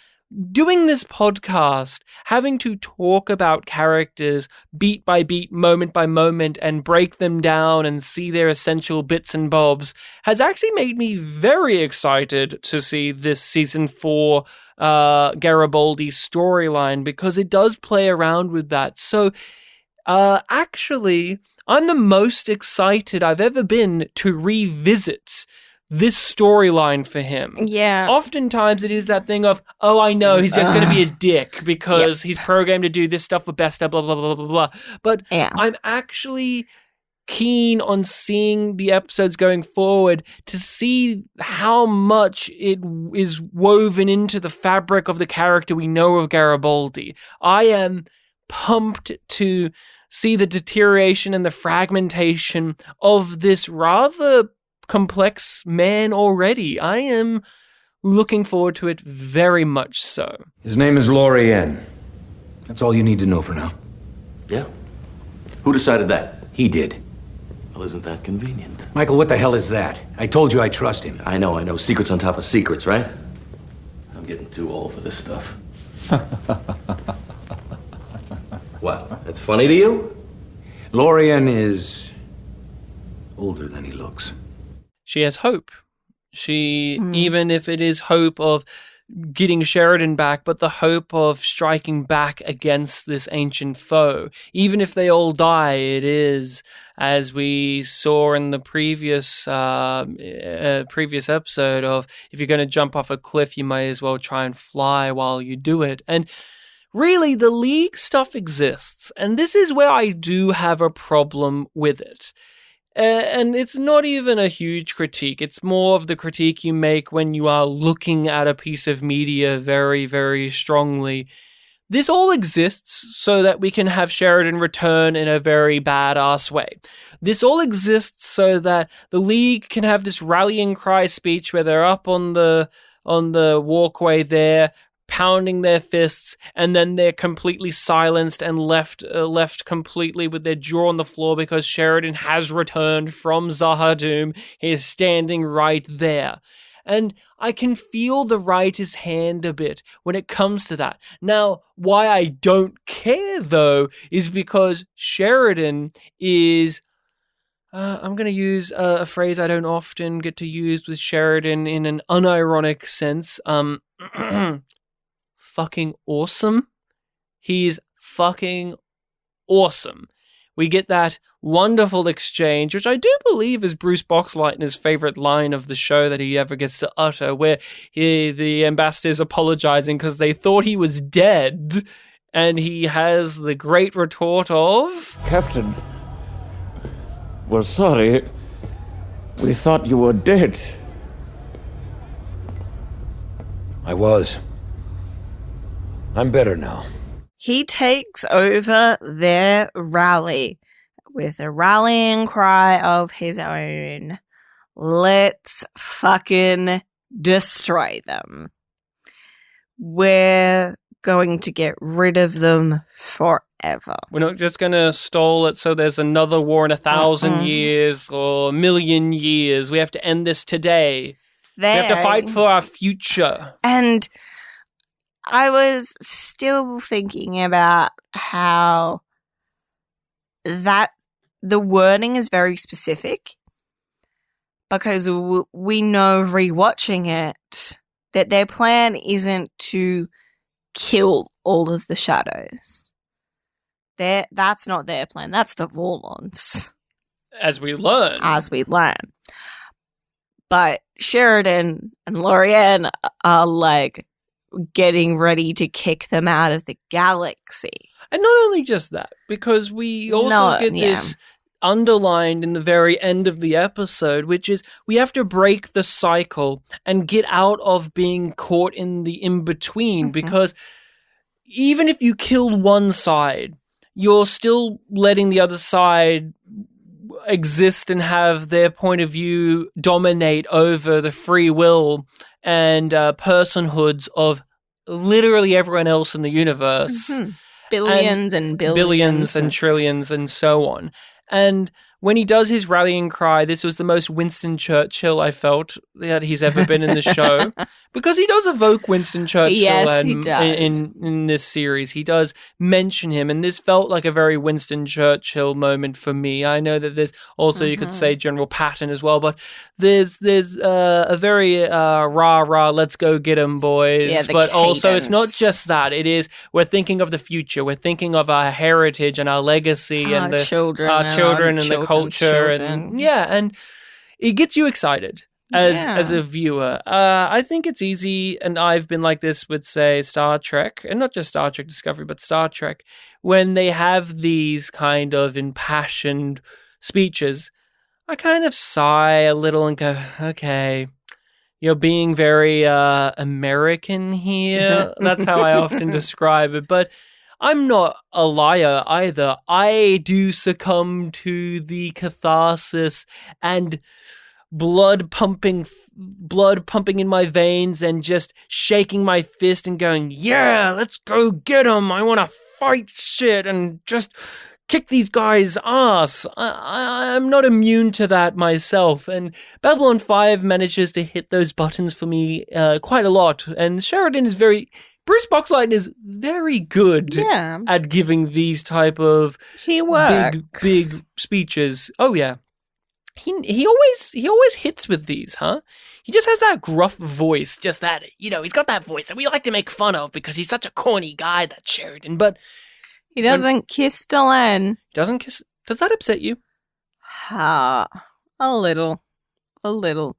doing this podcast, having to talk about characters beat by beat, moment by moment, and break them down and see their essential bits and bobs has actually made me very excited to see this season 4 Garibaldi storyline, because it does play around with that. So actually, I'm the most excited I've ever been to revisit this storyline for him. Yeah. Oftentimes it is that thing of, oh, I know, he's just going to be a dick because he's programmed to do this stuff for best, blah, blah, blah, blah, blah. But I'm actually keen on seeing the episodes going forward to see how much it is woven into the fabric of the character we know of Garibaldi. I am pumped to see the deterioration and the fragmentation of this rather complex man already. I am looking forward to it very much so. His name is Lorien. That's all you need to know for now. Yeah? Who decided that? He did. Well, isn't that convenient? Michael, what the hell is that? I told you I trust him. I know. Secrets on top of secrets, right? I'm getting too old for this stuff. What? That's funny to you? Lorien is older than he looks. She has hope. Even if it is hope of getting Sheridan back, but the hope of striking back against this ancient foe. Even if they all die, it is, as we saw in the previous episode of, if you're going to jump off a cliff, you may as well try and fly while you do it. And really, the League stuff exists, and this is where I do have a problem with it. And it's not even a huge critique. It's more of the critique you make when you are looking at a piece of media very, very strongly. This all exists so that we can have Sheridan return in a very badass way. This all exists so that the League can have this rallying cry speech where they're up on the walkway there, pounding their fists, and then they're completely silenced and left completely with their jaw on the floor because Sheridan has returned from Zahadum. He is standing right there. And I can feel the writer's hand a bit when it comes to that. Now, why I don't care, though, is because Sheridan is... I'm going to use a phrase I don't often get to use with Sheridan in an unironic sense. Fucking awesome. He's fucking awesome. We get that wonderful exchange, which I do believe is Bruce Boxleitner's favorite line of the show that he ever gets to utter, where the ambassador's apologizing because they thought he was dead, and he has the great retort of, Captain, we're sorry. We thought you were dead. I was. I'm better now. he takes over their rally with a rallying cry of his own. Let's fucking destroy them. We're going to get rid of them forever. We're not just going to stall it so there's another war in 1,000 years or 1,000,000 years. We have to end this today. We have to fight for our future. And I was still thinking about how that the wording is very specific, because we know rewatching it that their plan isn't to kill all of the shadows. That's not their plan. That's the Vorlons. As we learn. But Sheridan and Lorianne are like getting ready to kick them out of the galaxy. And not only just that, because we also get this underlined in the very end of the episode, which is we have to break the cycle and get out of being caught in the in-between, because even if you kill one side, you're still letting the other side exist and have their point of view dominate over the free will and personhoods of literally everyone else in the universe. Billions and trillions and so on. And when he does his rallying cry, this was the most Winston Churchill I felt that he's ever been in the show. Because he does evoke Winston Churchill he does. In this series. He does mention him, and this felt like a very Winston Churchill moment for me. I know that there's also, you could say, General Patton as well, but there's a very rah-rah, let's go get 'em, boys. But also, it's not just that. It is, we're thinking of the future. We're thinking of our heritage and our legacy and our children and the culture. And it gets you excited as a viewer. I think it's easy, and I've been like this with, say, Star Trek, and not just Star Trek Discovery, but Star Trek, when they have these kind of impassioned speeches, I kind of sigh a little and go, okay, you're being very American here. That's how I often describe it. But I'm not a liar either. I do succumb to the catharsis and blood pumping in my veins and just shaking my fist and going, yeah, let's go get them. I want to fight shit and just kick these guys' ass. I'm not immune to that myself. And Babylon 5 manages to hit those buttons for me quite a lot. And Sheridan is Bruce Boxlight is very good at giving these type of big speeches. Oh yeah. He always hits with these, huh? He just has that gruff voice, just that, he's got that voice that we like to make fun of because he's such a corny guy, that Sheridan, but he doesn't kiss Delenn. Doesn't kiss? Does that upset you? A little. It's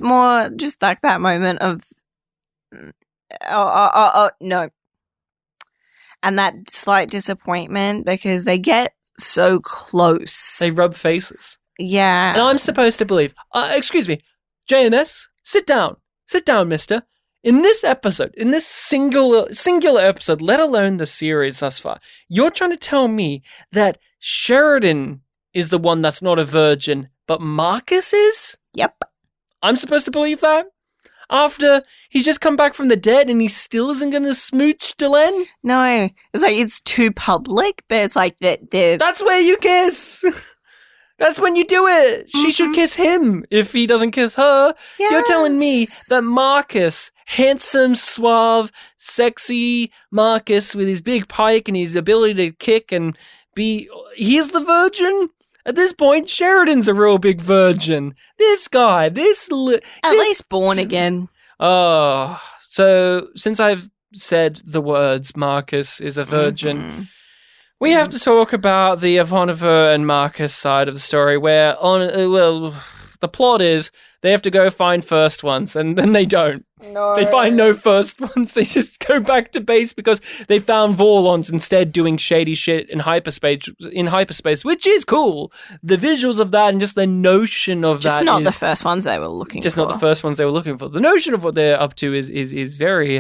more just like that moment of no. And that slight disappointment because they get so close. They rub faces. Yeah. And I'm supposed to believe, excuse me, JMS, sit down, mister. In this episode, in this singular episode, let alone the series thus far, you're trying to tell me that Sheridan is the one that's not a virgin, but Marcus is? Yep. I'm supposed to believe that? After he's just come back from the dead and he still isn't going to smooch Delenn? No, it's like it's too public, but it's like that. That's where you kiss. That's when you do it. She should kiss him if he doesn't kiss her. Yes. You're telling me that Marcus, handsome, suave, sexy Marcus with his big pike and his ability to kick and he's the virgin? At this point, Sheridan's a real big virgin. This guy, at least born again. Oh, so since I've said the words Marcus is a virgin, we have to talk about the Ivanova and Marcus side of the story where, the plot is they have to go find first ones, and then they don't. No. They find no first ones. They just go back to base because they found Vorlons instead doing shady shit in hyperspace, which is cool. The visuals of that and just the notion of just that not the first ones they were looking for. Just not the first ones they were looking for. The notion of what they're up to is very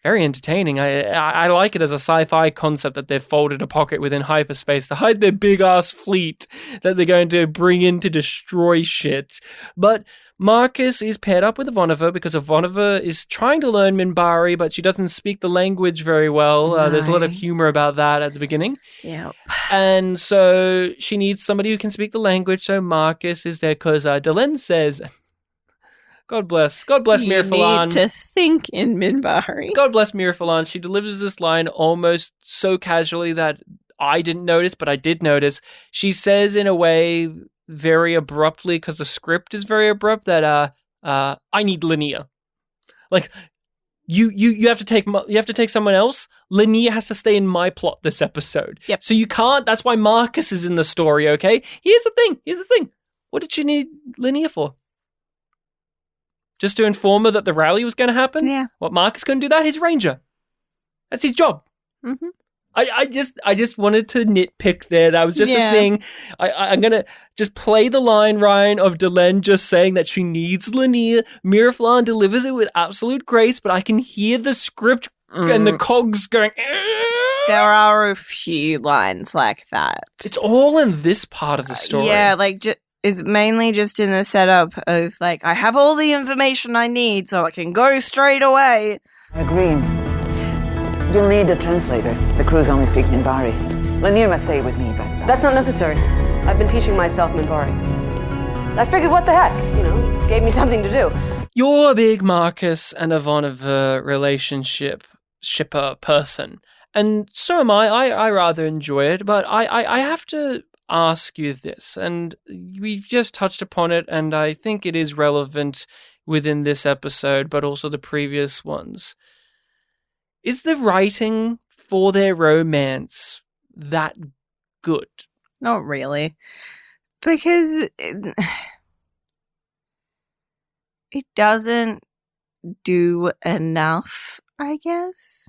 very entertaining. I like it as a sci-fi concept that they've folded a pocket within hyperspace to hide their big-ass fleet that they're going to bring in to destroy shit. But Marcus is paired up with Ivanova because Ivanova is trying to learn Minbari, but she doesn't speak the language very well. There's a lot of humor about that at the beginning. Yep. And so she needs somebody who can speak the language, so Marcus is there because Delenn says... God bless Mirfalan. You need to think in Minbari. God bless Mirfalan. She delivers this line almost so casually that I didn't notice, but I did notice. She says in a way very abruptly, because the script is very abrupt, that I need Linnea. Like you have to take someone else. Linnea has to stay in my plot this episode. Yep. So you can't. That's why Marcus is in the story. Okay. Here's the thing. What did she need Linnea for? Just to inform her that the rally was going to happen? Yeah. What, Marcus couldn't do that? He's a ranger. That's his job. Mm-hmm. I just wanted to nitpick there. That was just a thing. I'm going to just play the line, Ryan, of Delenn just saying that she needs Linnea. Miraflan delivers it with absolute grace, but I can hear the script and the cogs going... There are a few lines like that. It's all in this part of the story. Yeah, like... is mainly just in the setup of, like, I have all the information I need so I can go straight away. Agreed. You'll need a translator. The crews only speak Minbari. Lanier must stay with me, but... That's not necessary. I've been teaching myself Minbari. I figured, what the heck? Gave me something to do. You're a big Marcus and Ivanova relationship shipper person. And so am I. I rather enjoy it, but I have to... ask you this, and we've just touched upon it, and I think it is relevant within this episode, but also the previous ones. Is the writing for their romance that good? Not really. Because it doesn't do enough, I guess.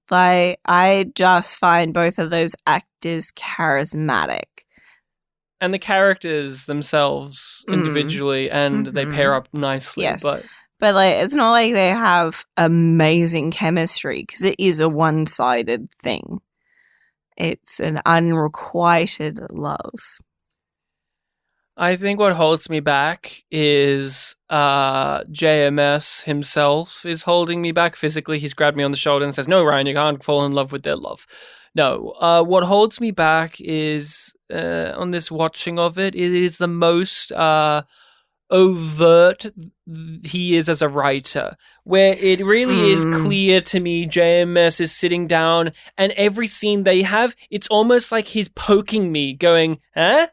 Like, I just find both of those actors charismatic. And the characters themselves individually, and they pair up nicely. Yes. But like, it's not like they have amazing chemistry, because it is a one-sided thing. It's an unrequited love. I think what holds me back is JMS himself is holding me back physically. He's grabbed me on the shoulder and says, "No, Ryan, you can't fall in love with their love." No, what holds me back is on this watching of it, it is the most overt he is as a writer, where it really is clear to me JMS is sitting down, and every scene they have, it's almost like he's poking me, going, huh?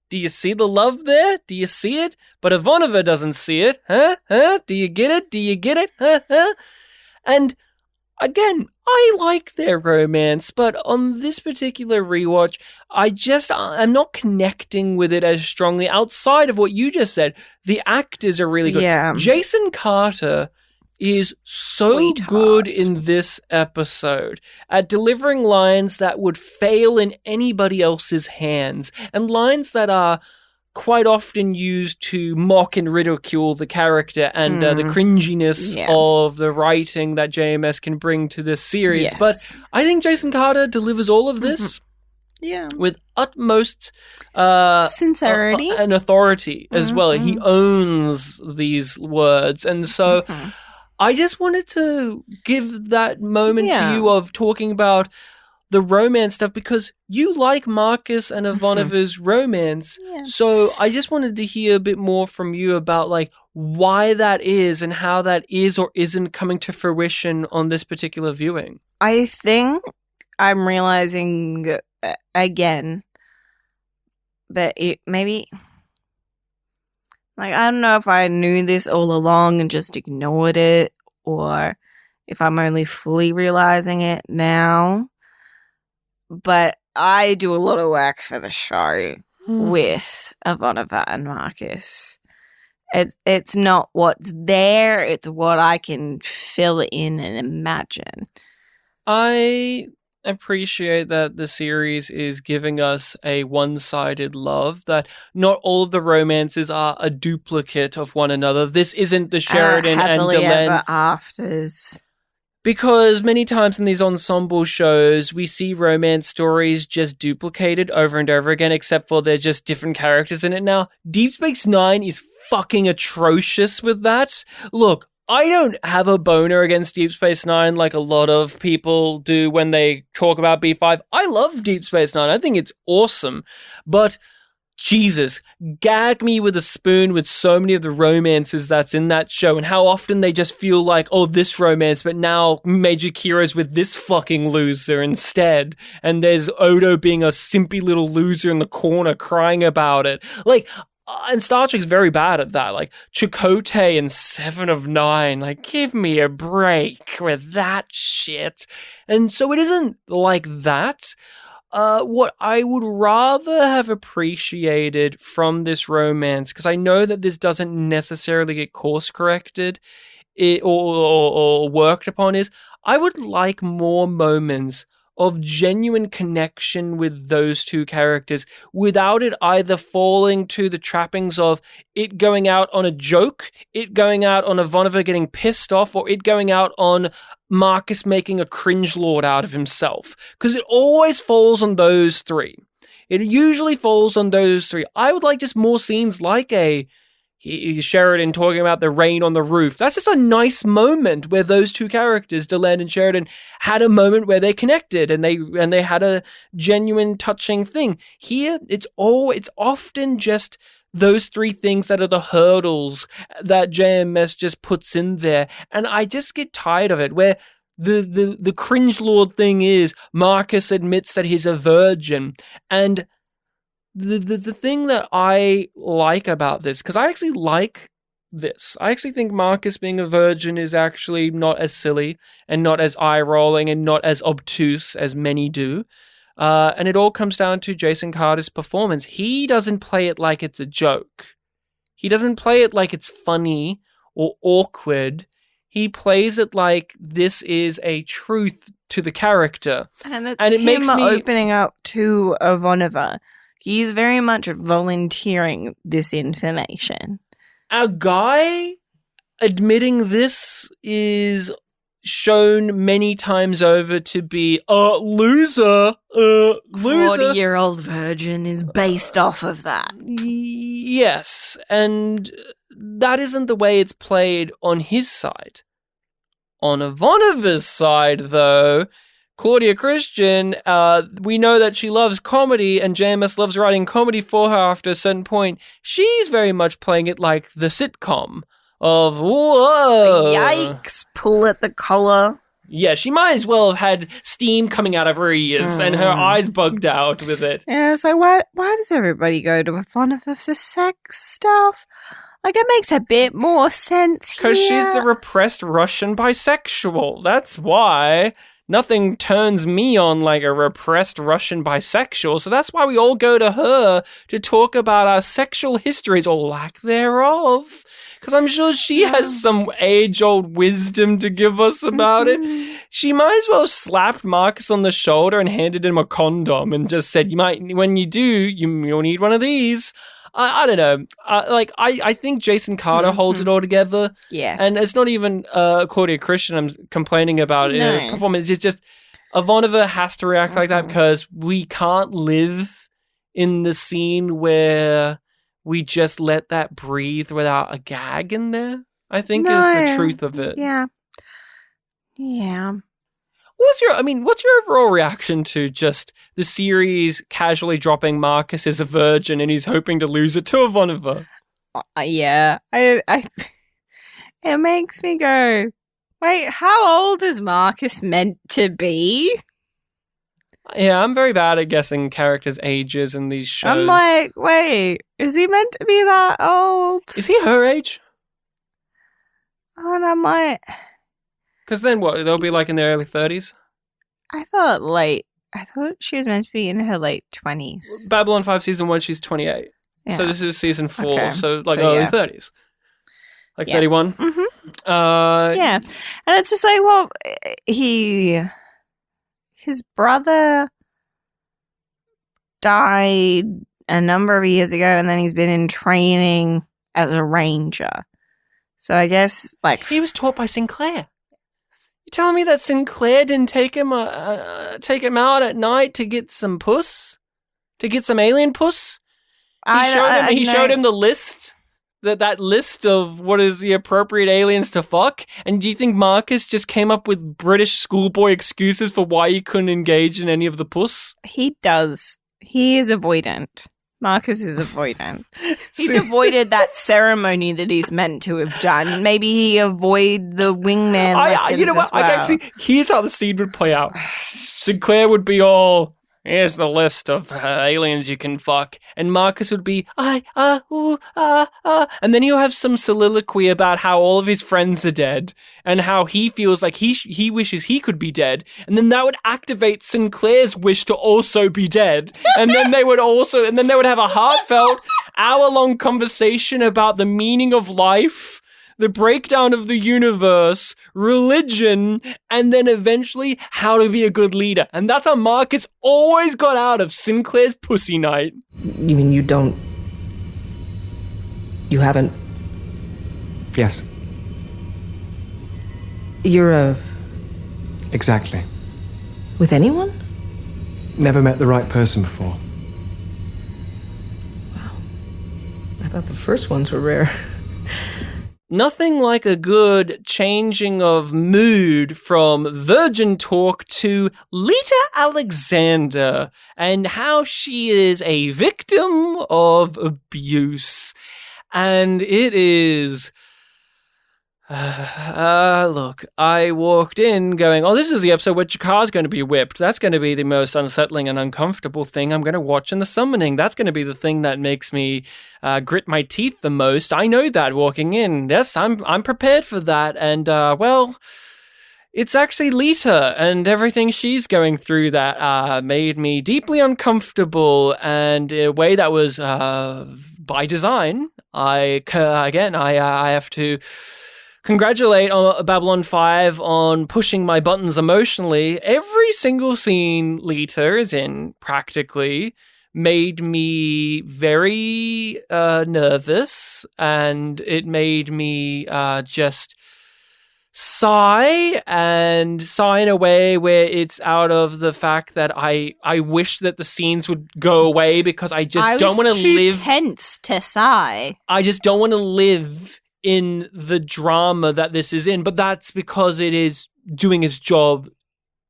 Do you see the love there? Do you see it? But Ivanova doesn't see it. Huh? Do you get it? Do you get it? Huh? And again, I like their romance, but on this particular rewatch, I'm not connecting with it as strongly outside of what you just said. The actors are really good. Yeah. Jason Carter is so Sweetheart. good in this episode at delivering lines that would fail in anybody else's hands, and lines that are quite often used to mock and ridicule the character and the cringiness of the writing that JMS can bring to this series. Yes. But I think Jason Carter delivers all of this with utmost sincerity and authority as well. He owns these words, and so I just wanted to give that moment to you of talking about the romance stuff, because you like Marcus and Ivanova's romance. Yeah. So I just wanted to hear a bit more from you about, like, why that is and how that is or isn't coming to fruition on this particular viewing. I think I'm realizing again, but it maybe, like, I don't know if I knew this all along and just ignored it, or if I'm only fully realizing it now. But I do a lot of work for the show with Ivanova and Marcus. It's not what's there, it's what I can fill in and imagine. I appreciate that the series is giving us a one-sided love, that not all of the romances are a duplicate of one another. This isn't the Sheridan and Happily Delenn. Ever Afters. Because many times in these ensemble shows, we see romance stories just duplicated over and over again, except for they're just different characters in it now. Deep Space Nine is fucking atrocious with that. Look, I don't have a boner against Deep Space Nine like a lot of people do when they talk about B5. I love Deep Space Nine. I think it's awesome. But Jesus, gag me with a spoon with so many of the romances that's in that show and how often they just feel like, oh, this romance, but now Major Kiro's with this fucking loser instead. And there's Odo being a simpy little loser in the corner crying about it. Like, and Star Trek's very bad at that. Like, Chakotay in 7 of 9. Like, give me a break with that shit. And so it isn't like that. What I would rather have appreciated from this romance, because I know that this doesn't necessarily get course corrected or worked upon, is I would like more moments of genuine connection with those two characters without it either falling to the trappings of it going out on a joke, it going out on Ivanova getting pissed off, or it going out on Marcus making a cringelord out of himself. Because it always falls on those three. It usually falls on those three. I would like just more scenes like Sheridan talking about the rain on the roof. That's just a nice moment where those two characters, Delenn and Sheridan, had a moment where they connected and they had a genuine, touching thing. Here, it's often just those three things that are the hurdles that JMS just puts in there, and I just get tired of it. Where the cringelord thing is Marcus admits that he's a virgin, and the thing that I like about this, because I actually like this. I actually think Marcus being a virgin is actually not as silly and not as eye-rolling and not as obtuse as many do. And it all comes down to Jason Carter's performance. He doesn't play it like it's a joke. He doesn't play it like it's funny or awkward. He plays it like this is a truth to the character. And it him makes me opening up to Ivanova. He's very much volunteering this information. A guy admitting this is shown many times over to be a loser. 40-year-old virgin is based off of that. Yes, and that isn't the way it's played on his side. On Ivanova's side, though, Claudia Christian, we know that she loves comedy, and JMS loves writing comedy for her after a certain point. She's very much playing it like the sitcom of, whoa. Yikes, pull at the collar. Yeah, she might as well have had steam coming out of her ears and her eyes bugged out with it. Yeah, so why does everybody go to Ivanova for sex stuff? Like, it makes a bit more sense here. Because she's the repressed Russian bisexual. That's why. Nothing turns me on like a repressed Russian bisexual, so that's why we all go to her to talk about our sexual histories, or lack thereof. Because I'm sure she has some age-old wisdom to give us about it. She might as well have slapped Marcus on the shoulder and handed him a condom and just said, when you do, you'll need one of these. I don't know. I think Jason Carter holds it all together. Yes. And it's not even Claudia Christian I'm complaining about in her performance. It's just Ivanova has to react like that because we can't live in the scene where we just let that breathe without a gag in there, I think is the truth of it. Yeah. Yeah. What's your overall reaction to just the series casually dropping Marcus as a virgin and he's hoping to lose it to Ivanova? Yeah. It makes me go, wait, how old is Marcus meant to be? Yeah, I'm very bad at guessing characters' ages in these shows. I'm like, wait, is he meant to be that old? Is he her age? And I'm like... Because then what? They'll be like in their early 30s? I thought she was meant to be in her late 20s. Babylon 5 season 1, she's 28. Yeah. So this is season 4, so early 30s. Like 31? Mm-hmm. Yeah. And it's just like, well, his brother died a number of years ago, and then he's been in training as a ranger. So I guess, like... He was taught by Sinclair. You telling me that Sinclair didn't take him out at night to get some puss? To get some alien puss? He showed him the list, that list of what is the appropriate aliens to fuck. And do you think Marcus just came up with British schoolboy excuses for why he couldn't engage in any of the puss? He does. He is avoidant. Marcus is avoidant. He's avoided that ceremony that he's meant to have done. Maybe he avoid the wingman lessons you know what? as well. I can see. Here's how the scene would play out. Sinclair would be all, here's the list of aliens you can fuck. And Marcus would be, and then he'll have some soliloquy about how all of his friends are dead and how he feels like he wishes he could be dead. And then that would activate Sinclair's wish to also be dead. And then they would have a heartfelt hour-long conversation about the meaning of life, the breakdown of the universe, religion, and then eventually how to be a good leader. And that's how Marcus always got out of Sinclair's pussy night. You mean you haven't? Yes. You're Exactly. with anyone? Never met the right person before. I thought the first ones were rare. Nothing like a good changing of mood from virgin talk to Lita Alexander and how she is a victim of abuse. And it is... look, I walked in going, oh, this is the episode where Jakar's going to be whipped. That's going to be the most unsettling and uncomfortable thing I'm going to watch in the summoning. That's going to be the thing that makes me grit my teeth the most. I know that walking in. Yes, I'm prepared for that. And, well, it's actually Lita, and everything she's going through that made me deeply uncomfortable, and in a way that was by design. I have to congratulate Babylon 5 on pushing my buttons emotionally. Every single scene Lita is in, practically, made me very nervous, and it made me just sigh in a way where it's out of the fact that I wish that the scenes would go away, because I just don't want to live... tense to sigh. I just don't want to live in the drama that this is in, but that's because it is doing its job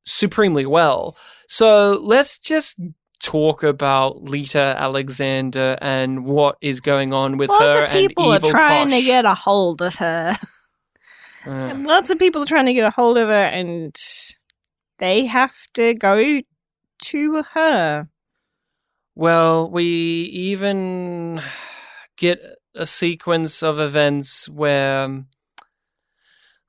supremely well. So let's just talk about Lita Alexander and what is going on with her and evil Lots of people are trying Posh. to get a hold of her. And lots of people are trying to get a hold of her, and they have to go to her. Well, we even get a sequence of events where,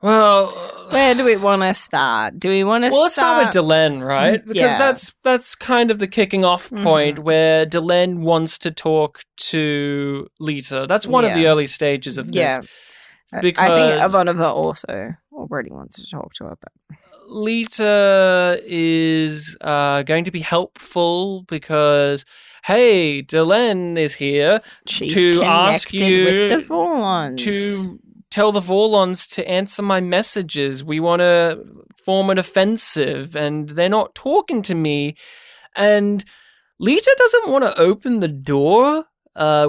well, where do we want to start? Do we want to let's start with Delenn, right? Because that's kind of the kicking off point where Delenn wants to talk to Lita. That's one of the early stages of this. Yeah. Because I think Ivanova also already wants to talk to her, but Lita is going to be helpful because, hey, Delenn is here to ask you with the Vorlons. to tell the Vorlons to answer my messages. We want to form an offensive, and they're not talking to me. And Lita doesn't want to open the door,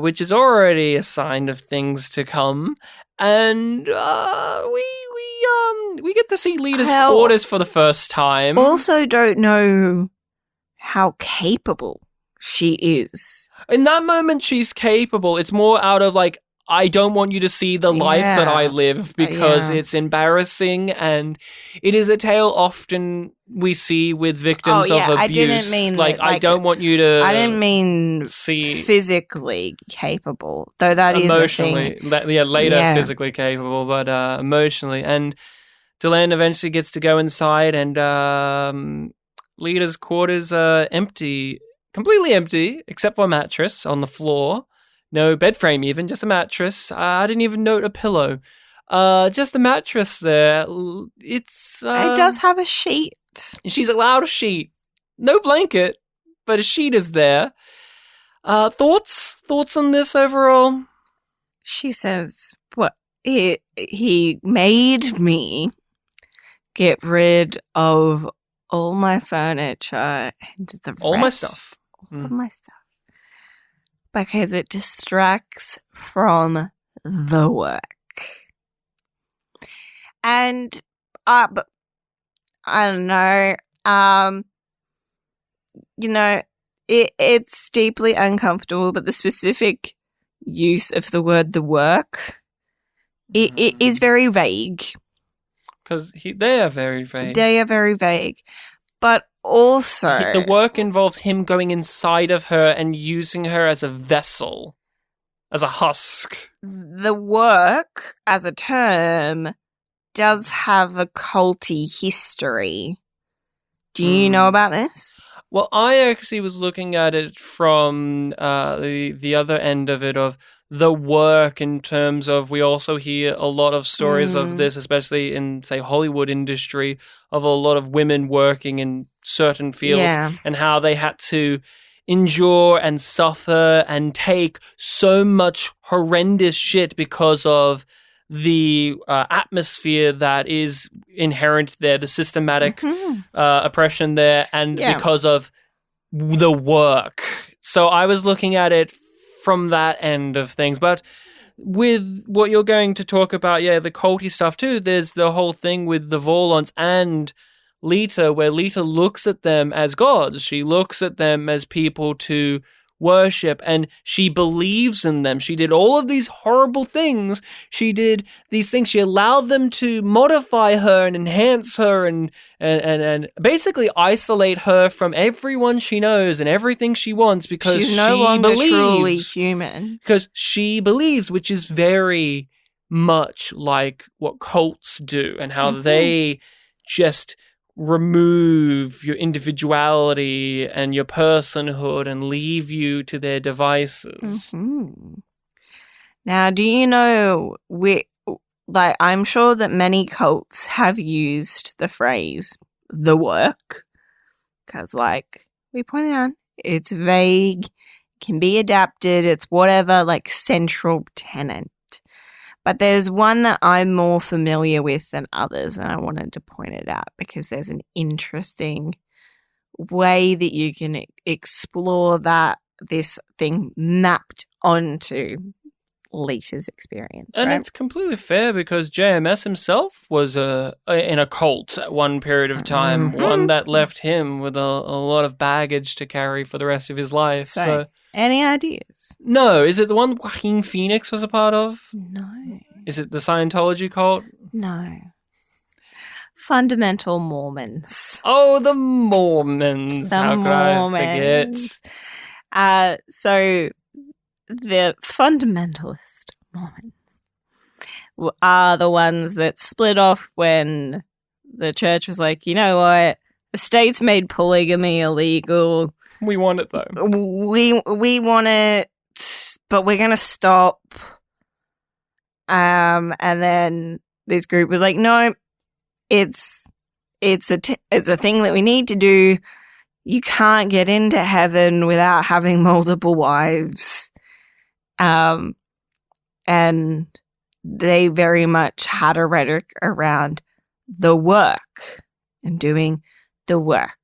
which is already a sign of things to come. And we get to see Lita's quarters for the first time. Also don't know how capable she is. In that moment, she's capable. It's more out of like, I don't want you to see the life that I live because it's embarrassing, and it is a tale often we see with victims of abuse. I didn't mean I don't want you to. I didn't mean see physically capable, though that emotionally, is a thing. Later physically capable, but emotionally. And Delenn eventually gets to go inside, and Lita's quarters are empty, completely empty, except for a mattress on the floor. No bed frame even, just a mattress. I didn't even note a pillow. Just a mattress there. It does have a sheet. She's allowed a sheet. No blanket, but a sheet is there. Thoughts on this overall? She says, "What he made me get rid of all my furniture and the All my rest- stuff. All of my stuff. Because it distracts from the work. And, but I don't know, it's deeply uncomfortable, but the specific use of the word "the work" it is very vague. Because they are very vague. They are very vague, but also The work involves him going inside of her and using her as a vessel, as a husk. the work as a term does have a culty history. Do you know about this? Well, I actually was looking at it from the other end of it, of the work, in terms of, we also hear a lot of stories of this, especially in, say, Hollywood industry, of a lot of women working in certain fields and how they had to endure and suffer and take so much horrendous shit because of the atmosphere that is inherent there, the systematic oppression there, and because of the work. So I was looking at it from that end of things. But with what you're going to talk about, the culty stuff too, there's the whole thing with the Vorlons and Lita, where Lita looks at them as gods. She looks at them as people to worship, and she believes in them. She did all of these horrible things. She did these things. She allowed them to modify her and enhance her and basically isolate her from everyone she knows and everything she wants, because she's no longer truly human. Because she believes, which is very much like what cults do, and how they just remove your individuality and your personhood and leave you to their devices. Now, do you know, I'm sure that many cults have used the phrase "the work" because, like we pointed out, it's vague, can be adapted, it's whatever, like, central tenet. But there's one that I'm more familiar with than others, and I wanted to point it out because there's an interesting way that you can explore this thing mapped onto Lita's experience. And it's completely fair, because JMS himself was in a cult at one period of time, one that left him with a lot of baggage to carry for the rest of his life. So any ideas? No. Is it the one Joaquin Phoenix was a part of? No. Is it the Scientology cult? No. Fundamental Mormons. Oh, the Mormons. How could I forget? So the fundamentalist Mormons are the ones that split off when the church was like, you know what? The state's made polygamy illegal. We want it, though. We want it, but we're going to stop. And then this group was like, no, it's a thing that we need to do. You can't get into heaven without having multiple wives. And they very much had a rhetoric around the work and doing the work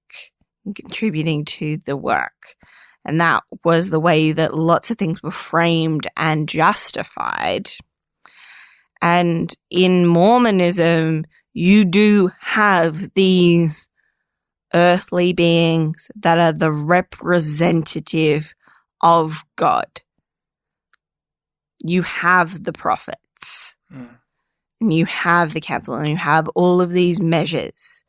and contributing to the work. And that was the way that lots of things were framed and justified. And in Mormonism, you do have these earthly beings that are the representative of God. You have the prophets, and you have the council, and you have all of these measures,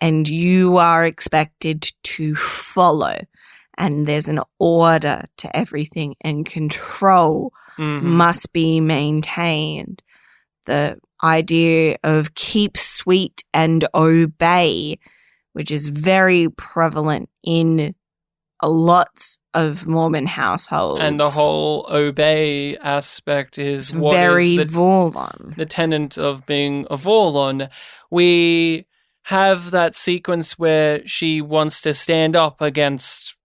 and you are expected to follow. And there's an order to everything, and control must be maintained. The idea of keep sweet and obey, which is very prevalent in lots of Mormon households. And the whole obey aspect is what very is Vorlon. The tenet of being a Vorlon. We have that sequence where she wants to stand up against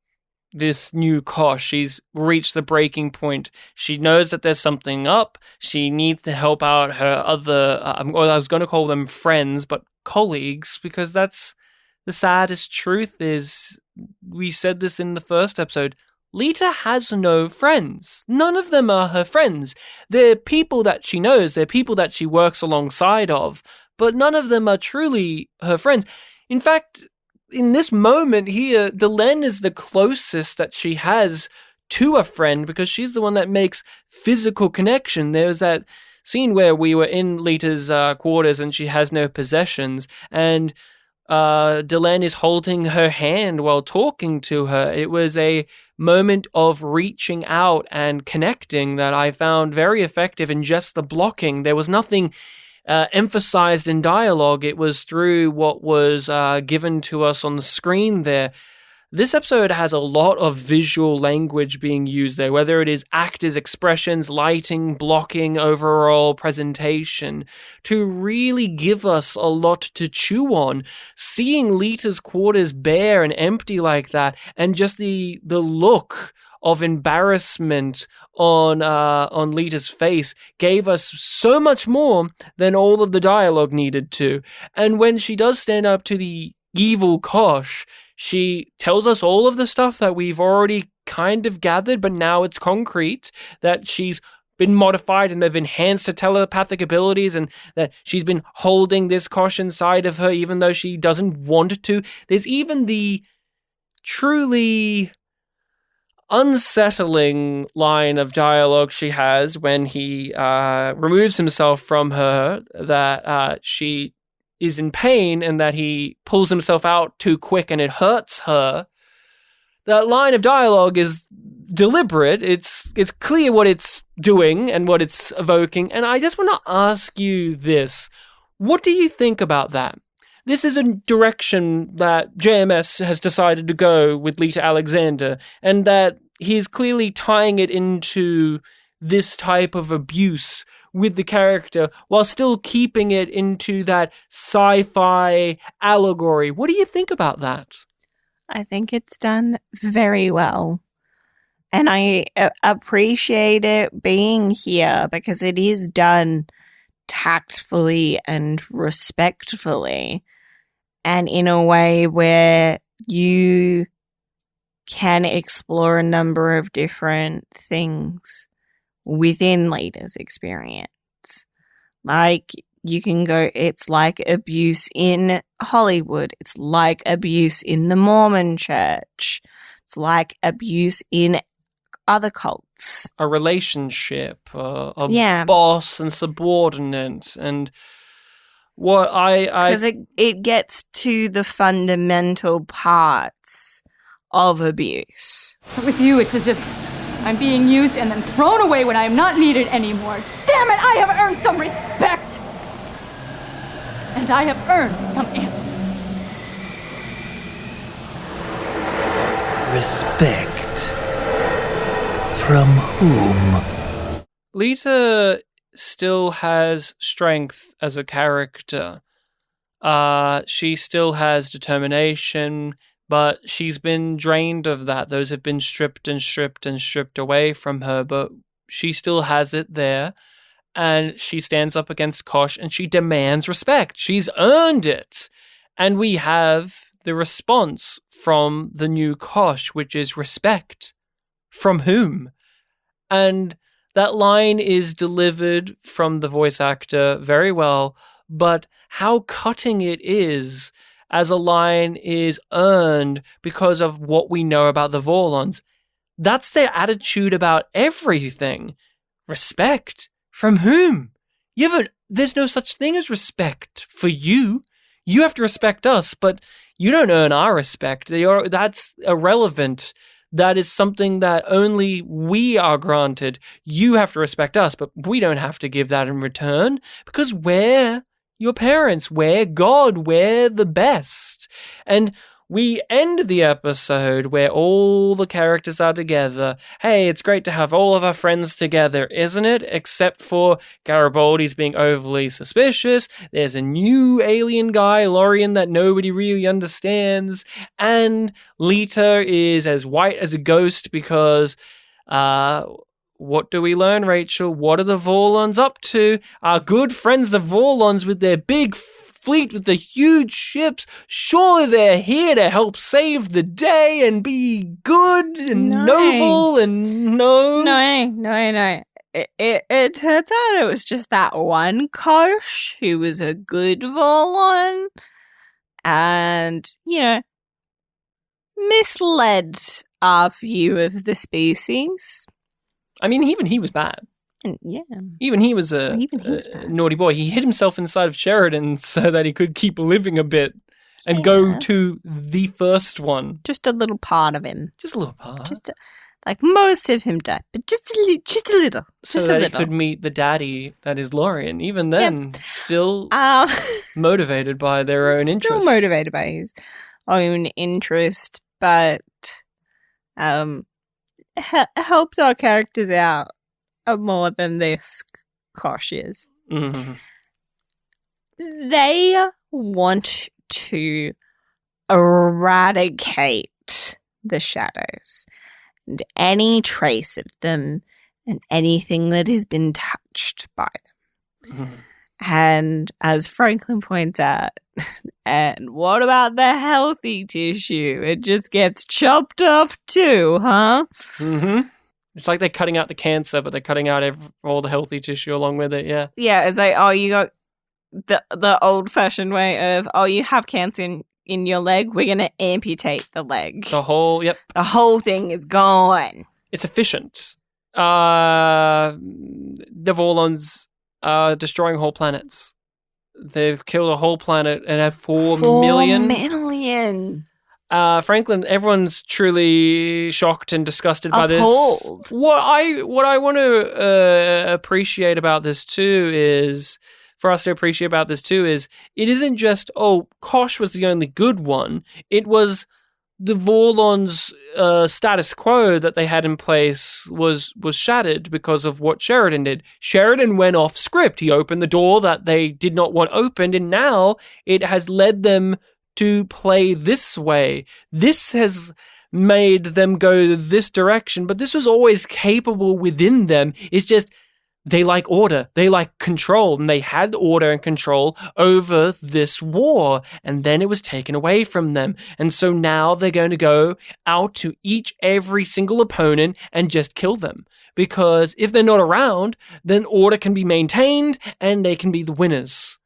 this new Kosh. She's reached the breaking point. She knows that there's something up. She needs to help out her other, I was going to call them friends, but colleagues, because that's the saddest truth is, we said this in the first episode, Lita has no friends. None of them are her friends. They're people that she knows. They're people that she works alongside of, but none of them are truly her friends. In fact, in this moment here, Delenn is the closest that she has to a friend because she's the one that makes physical connection. There's that scene where we were in Lita's quarters and she has no possessions, and Delenn is holding her hand while talking to her. It was a moment of reaching out and connecting that I found very effective in just the blocking. There was nothing emphasized in dialogue. It was through what was given to us on the screen there. This episode has a lot of visual language being used there, whether it is actors' expressions, lighting, blocking, overall presentation, to really give us a lot to chew on. Seeing Lita's quarters bare and empty like that, and just the look of embarrassment on Lita's face gave us so much more than all of the dialogue needed to. And when she does stand up to the evil Kosh, she tells us all of the stuff that we've already kind of gathered, but now it's concrete, that she's been modified and they've enhanced her telepathic abilities, and that she's been holding this Kosh inside of her even though she doesn't want to. There's even the truly unsettling line of dialogue she has when he removes himself from her, that she is in pain and that he pulls himself out too quick and it hurts her. That line of dialogue is deliberate. It's clear what it's doing and what it's evoking. And I just want to ask you this. What do you think about that? This is a direction that JMS has decided to go with Lita Alexander, and that he's clearly tying it into this type of abuse with the character while still keeping it into that sci-fi allegory. What do you think about that? I think it's done very well. And I appreciate it being here because it is done tactfully and respectfully, and in a way where you can explore a number of different things within Lita's experience. Like, you can go, it's like abuse in Hollywood. It's like abuse in the Mormon church. It's like abuse in other cults. A relationship, a boss and subordinate, and what because it gets to the fundamental parts of abuse. With you, it's as if I'm being used and then thrown away when I am not needed anymore. Damn it, I have earned some respect! And I have earned some answers. Respect? From whom? Lita still has strength as a character. She still has determination, but she's been drained of that. Those have been stripped and stripped and stripped away from her, but she still has it there. And she stands up against Kosh and she demands respect. She's earned it. And we have the response from the new Kosh, which is respect. From whom? And that line is delivered from the voice actor very well, but how cutting it is as a line is earned because of what we know about the Vorlons. That's their attitude about everything. Respect. From whom? There's no such thing as respect for you. You have to respect us, but you don't earn our respect. That's irrelevant. That is something that only we are granted. You have to respect us, but we don't have to give that in return because we're your parents. We're God. We're the best. And we end the episode where all the characters are together. Hey, it's great to have all of our friends together, isn't it? Except for Garibaldi's being overly suspicious. There's a new alien guy, Lorian, that nobody really understands. And Lita is as white as a ghost because, what do we learn, Rachel? What are the Vorlons up to? Our good friends, the Vorlons, with their big fleet, with the huge ships, surely they're here to help save the day and be good and noble and no. It turns out it was just that one Kosh who was a good Vorlon and, misled our view of the species. I mean, even he was bad. Yeah. Even he was a naughty boy. He hid himself inside of Sheridan so that he could keep living a bit and go to the first one. Just a little part of him. Just a little part. Like most of him died, but just a little. So that he could meet the daddy that is Lorian. Even then, still motivated by their own interest. Still motivated by his own interest, but helped our characters out more than this Kosh is. Mm-hmm. They want to eradicate the shadows and any trace of them and anything that has been touched by them. Mm-hmm. And as Franklin points out, and what about the healthy tissue? It just gets chopped off too, huh? Mm-hmm. It's like they're cutting out the cancer, but they're cutting out all the healthy tissue along with it, yeah. Yeah, it's like, you got the old-fashioned way of, you have cancer in your leg, we're going to amputate the leg. The whole thing is gone. It's efficient. The Vorlons are destroying whole planets. They've killed a whole planet and have 4 million. 4 million. Franklin, everyone's truly shocked and disgusted by this. Appalled. What I want to appreciate about this too is, it isn't just, Kosh was the only good one. It was the Vorlons' status quo that they had in place was shattered because of what Sheridan did. Sheridan went off script. He opened the door that they did not want opened, and now it has led them to play this way. This has made them go this direction, but this was always capable within them. It's just they like order, they like control, and they had order and control over this war, and then it was taken away from them. And so now they're going to go out to every single opponent and just kill them. Because if they're not around, then order can be maintained and they can be the winners.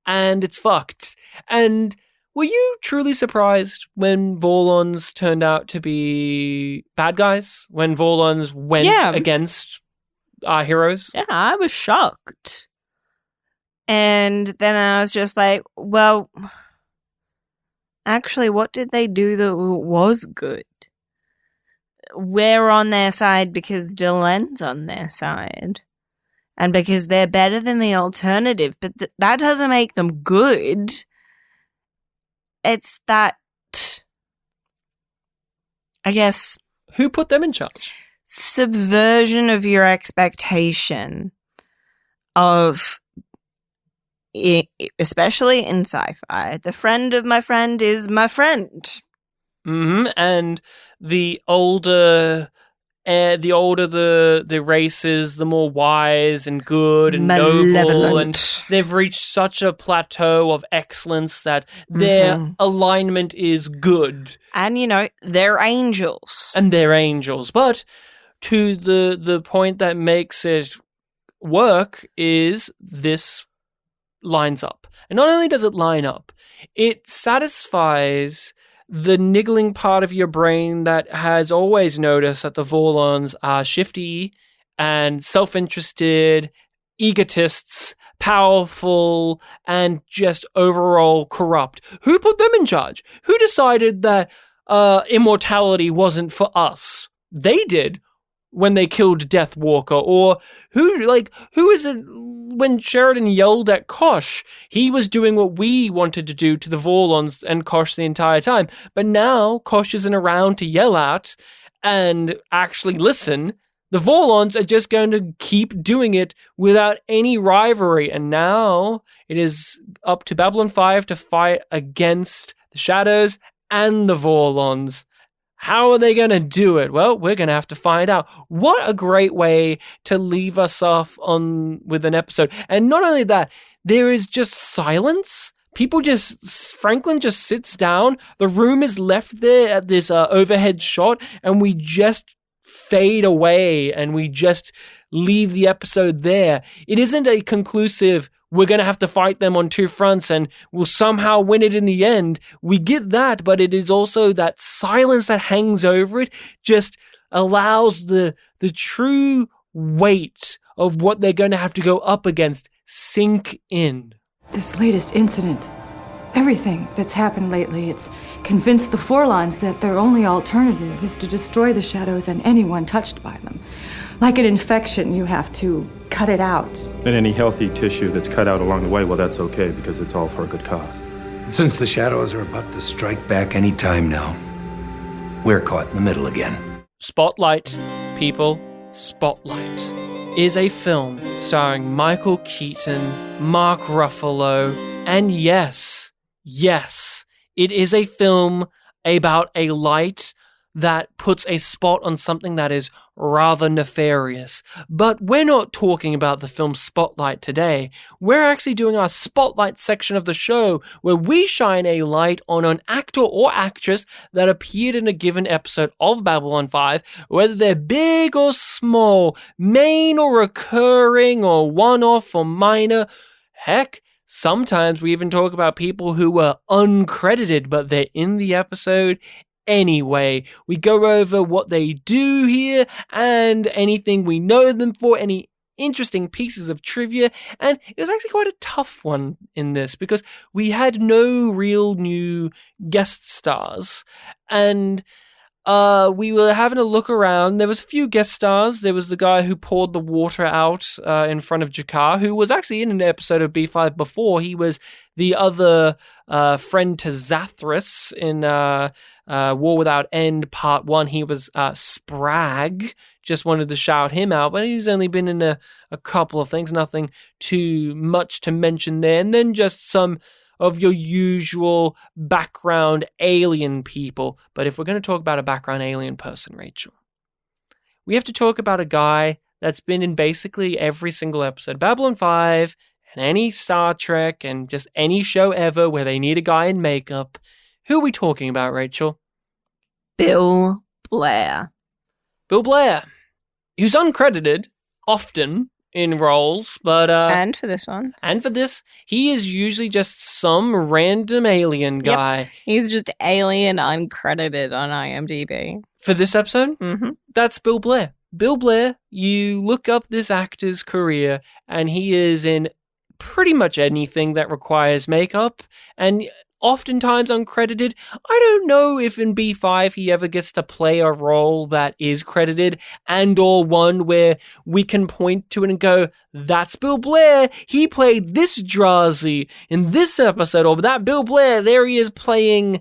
And it's fucked. And were you truly surprised when Vorlons turned out to be bad guys? When Vorlons went against our heroes? Yeah, I was shocked. And then I was just like, well, actually, what did they do that was good? We're on their side because Delen's on their side. And because they're better than the alternative. But that doesn't make them good. It's that, I guess... Who put them in charge? Subversion of your expectation of, especially in sci-fi, the friend of my friend is my friend. Mm-hmm. And the older the race is, the more wise and good and noble, and they've reached such a plateau of excellence that their alignment is good. And, they're angels. But to the point that makes it work is this lines up. And not only does it line up, it satisfies the niggling part of your brain that has always noticed that the Vorlons are shifty and self-interested, egotists, powerful, and just overall corrupt. Who put them in charge? Who decided that immortality wasn't for us? They did. when they killed Deathwalker, or who is it when Sheridan yelled at Kosh? He was doing what we wanted to do to the Vorlons and Kosh the entire time, but now Kosh isn't around to yell at and actually listen. The Vorlons are just going to keep doing it without any rivalry, and now it is up to Babylon 5 to fight against the Shadows and the Vorlons. How are they going to do it? Well, we're going to have to find out. What a great way to leave us off with an episode. And not only that, there is just silence. Franklin just sits down. The room is left there at this overhead shot, and we just fade away and we just leave the episode there. It isn't a conclusive, we're going to have to fight them on two fronts and we'll somehow win it in the end. We get that, but it is also that silence that hangs over it just allows the true weight of what they're going to have to go up against sink in. This latest incident, everything that's happened lately, it's convinced the Vorlons that their only alternative is to destroy the Shadows and anyone touched by them. Like an infection, you have to cut it out. And any healthy tissue that's cut out along the way, well, that's okay, because it's all for a good cause. Since the Shadows are about to strike back any time now, we're caught in the middle again. Spotlight, people, Spotlight is a film starring Michael Keaton, Mark Ruffalo, and yes, it is a film about a light that puts a spot on something that is rather nefarious. But we're not talking about the film Spotlight today. We're actually doing our Spotlight section of the show, where we shine a light on an actor or actress that appeared in a given episode of Babylon 5, whether they're big or small, main or recurring, or one-off or minor. Heck, sometimes we even talk about people who were uncredited, but they're in the episode anyway. We go over what they do here and anything we know them for, any interesting pieces of trivia, and it was actually quite a tough one in this because we had no real new guest stars, and we were having a look around. There was a few guest stars. There was the guy who poured the water out in front of Jakar, who was actually in an episode of B5 before. He was the other friend to Zathras in War Without End Part 1. He was Spragg. Just wanted to shout him out, but he's only been in a couple of things. Nothing too much to mention there. And then just some of your usual background alien people. But if we're going to talk about a background alien person, Rachel, we have to talk about a guy that's been in basically every single episode. Babylon 5 and any Star Trek and just any show ever where they need a guy in makeup. Who are we talking about, Rachel? Bill Blair. Bill Blair, who's uncredited often in roles, but and for this one, and for this, he is usually just some random alien guy. Yep. He's just alien uncredited on IMDb. For this episode, That's Bill Blair. Bill Blair, you look up this actor's career, and he is in pretty much anything that requires makeup, and oftentimes uncredited. I don't know if in B5 he ever gets to play a role that is credited and or one where we can point to it and go, that's Bill Blair. He played this Drazi in this episode, or that Bill Blair, there he is playing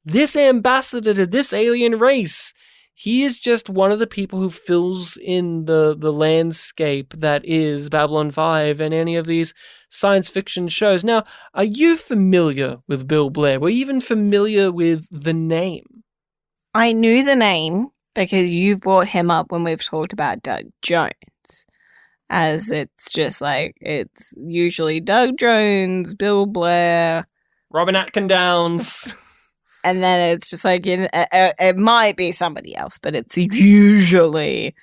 this ambassador to this alien race. He is just one of the people who fills in the landscape that is Babylon 5 and any of these science fiction shows. Now, are you familiar with Bill Blair? Were you even familiar with the name? I knew the name because you've brought him up when we've talked about Doug Jones. As it's just like, it's usually Doug Jones, Bill Blair, Robin Atkin Downs. And then it's just like, it might be somebody else, but it's usually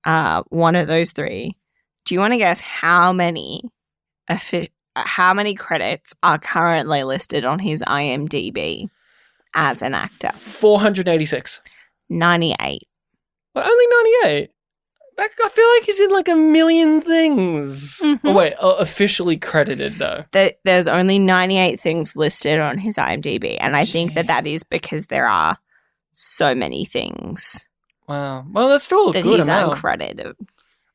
one of those three. Do you want to guess how many credits are currently listed on his IMDb as an actor? 486. 98. Well, only 98? I feel like he's in like a million things. Oh, wait, officially credited, though. There's only 98 things listed on his IMDb, and I think that is because there are so many things. Wow. Well, that's still a that good he's amount.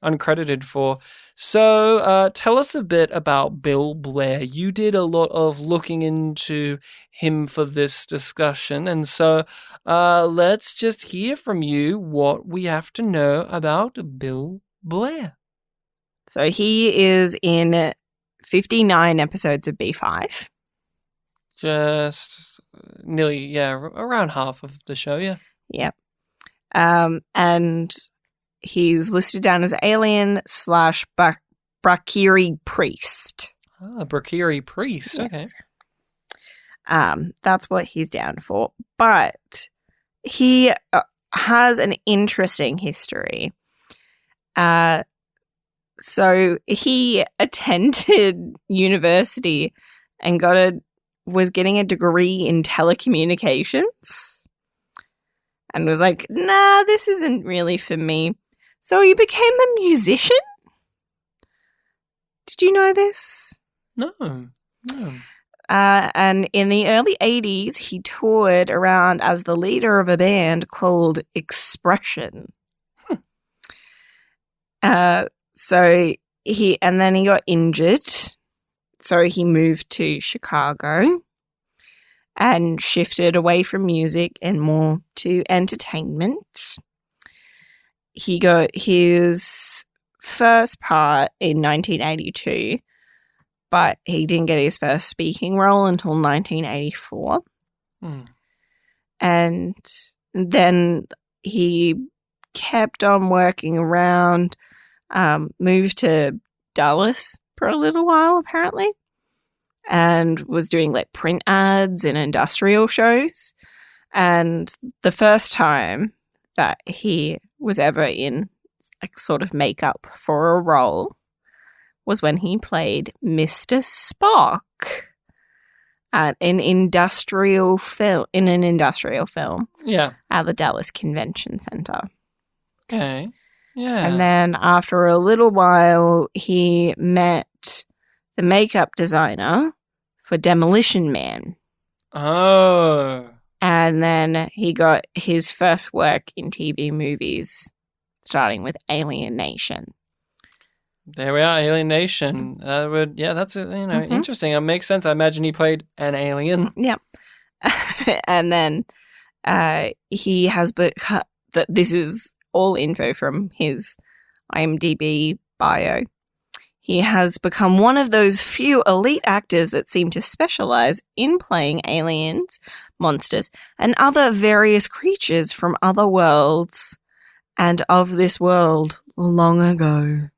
uncredited for. So tell us a bit about Bill Blair. You did a lot of looking into him for this discussion, and so let's just hear from you what we have to know about Bill Blair. So he is in 59 episodes of B5. Just nearly, around half of the show, yeah. Yep. And he's listed down as alien / Brakiri priest. Brakiri priest, okay. That's what he's down for. But he has an interesting history. So he attended university and was getting a degree in telecommunications and was like, nah, this isn't really for me. So he became a musician? Did you know this? No. And in the early 80s, he toured around as the leader of a band called Expression. And then he got injured. So he moved to Chicago and shifted away from music and more to entertainment. He got his first part in 1982, but he didn't get his first speaking role until 1984. And then he kept on working around, moved to Dallas for a little while, apparently, and was doing like print ads and industrial shows. And the first time that he was ever in like sort of makeup for a role was when he played Mr. Spock at an industrial film at the Dallas Convention Center. Okay. Yeah. And then after a little while, he met the makeup designer for Demolition Man. Oh. And then he got his first work in TV movies, starting with Alien Nation. There we are, Alien Nation. That's interesting. It makes sense. I imagine he played an alien. Yep. And then he has become, this is all info from his IMDb bio. He has become one of those few elite actors that seem to specialize in playing aliens, monsters, and other various creatures from other worlds and of this world long ago.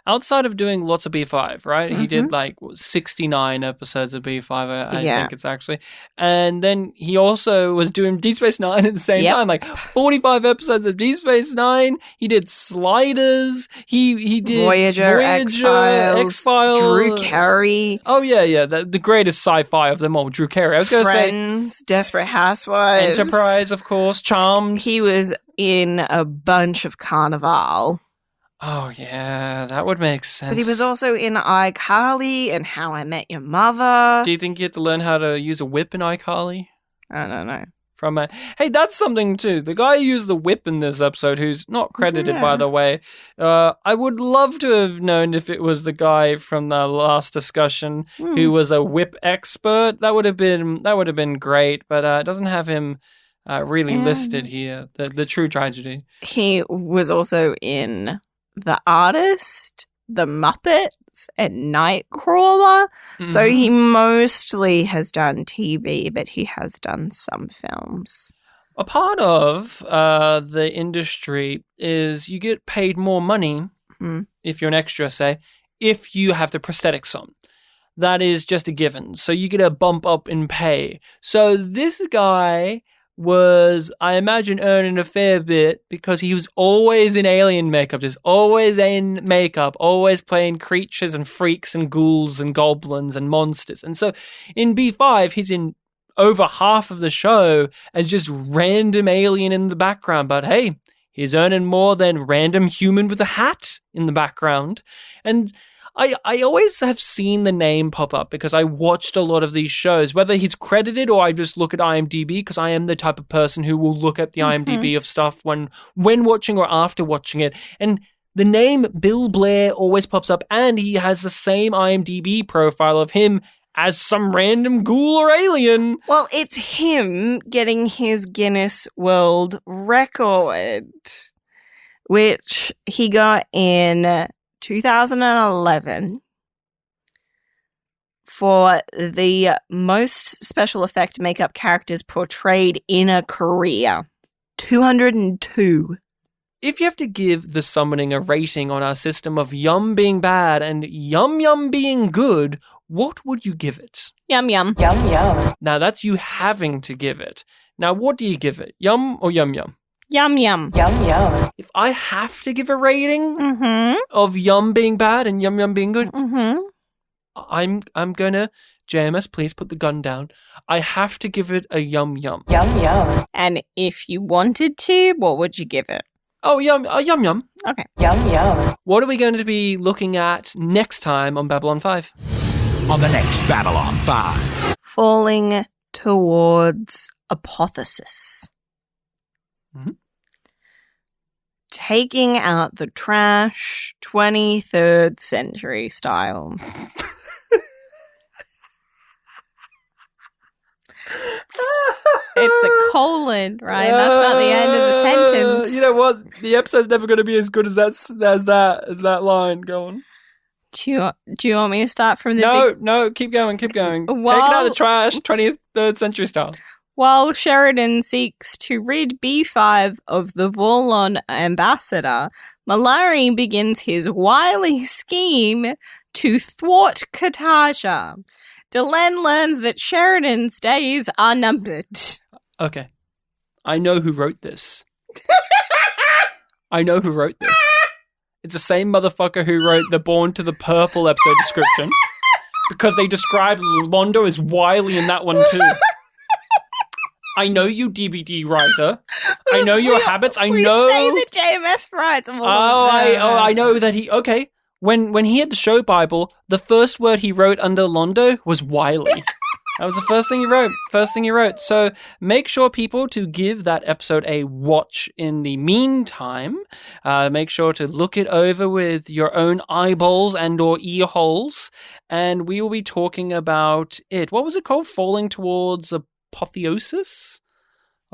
Outside of doing lots of B5, right? He did 69 episodes of B5, I think it's actually. And then he also was doing Deep Space Nine at the same time, 45 episodes of Deep Space Nine. He did Sliders. He did Voyager, X-Files, Drew Carey. Oh, yeah. The greatest sci-fi of them all, Drew Carey. I was going to say Friends, Desperate Housewives. Enterprise, of course, Charmed. He was in a bunch of Carnival. Oh, yeah, that would make sense. But he was also in iCarly and How I Met Your Mother. Do you think you had to learn how to use a whip in iCarly? I don't know. Hey, that's something too. The guy who used the whip in this episode, who's not credited, by the way, I would love to have known if it was the guy from the last discussion who was a whip expert. That would have been great, but it doesn't have him really listed here. The true tragedy. He was also in The Artist, The Muppets, and Nightcrawler. Mm-hmm. So he mostly has done TV, but he has done some films. A part of the industry is you get paid more money if you're an extra, say, if you have the prosthetics on. That is just a given. So you get a bump up in pay. So this guy was, I imagine, earning a fair bit because he was always in alien makeup, just always in makeup, always playing creatures and freaks and ghouls and goblins and monsters. And so in B5, he's in over half of the show as just random alien in the background. But hey, he's earning more than random human with a hat in the background. And I always have seen the name pop up because I watched a lot of these shows, whether he's credited or I just look at IMDb, because I am the type of person who will look at the IMDb of stuff when watching or after watching it. And the name Bill Blair always pops up, and he has the same IMDb profile of him as some random ghoul or alien. Well, it's him getting his Guinness World Record, which he got in 2011 for the most special effect makeup characters portrayed in a career. 202. If you have to give the summoning a rating on our system of Yum being bad and Yum Yum being good, what would you give it? Yum Yum. Yum yum. Now, that's you having to give it. Now, what do you give it? Yum or Yum Yum? Yum Yum. Yum yum. If I have to give a rating of Yum being bad and Yum Yum being good, I'm gonna, JMS, please put the gun down. I have to give it a Yum Yum. Yum yum. And if you wanted to, what would you give it? Oh, Yum Yum. Okay. Yum yum. What are we going to be looking at next time on Babylon 5? On the next Babylon 5. Falling towards apotheosis. Taking out the trash, 23rd century style. It's a colon, right? That's not the end of the sentence. You know what? The episode's never going to be as good as that line. Go on. Do you want me to start from the No, keep going. Taking out the trash, 23rd century style. While Sheridan seeks to rid B5 of the Vorlon ambassador, Malari begins his wily scheme to thwart Kataja. Delenn learns that Sheridan's days are numbered. Okay. I know who wrote this. It's the same motherfucker who wrote the Born to the Purple episode description. Because they described Londo as wily in that one too. I know you, DVD writer. I know your habits. I know. We say that JMS writes all of them. I know that he. Okay, when he had the show Bible, the first word he wrote under Londo was wily. That was the first thing he wrote. So make sure, people, to give that episode a watch in the meantime. Make sure to look it over with your own eyeballs and or ear holes. And we will be talking about it. What was it called? Falling towards apotheosis?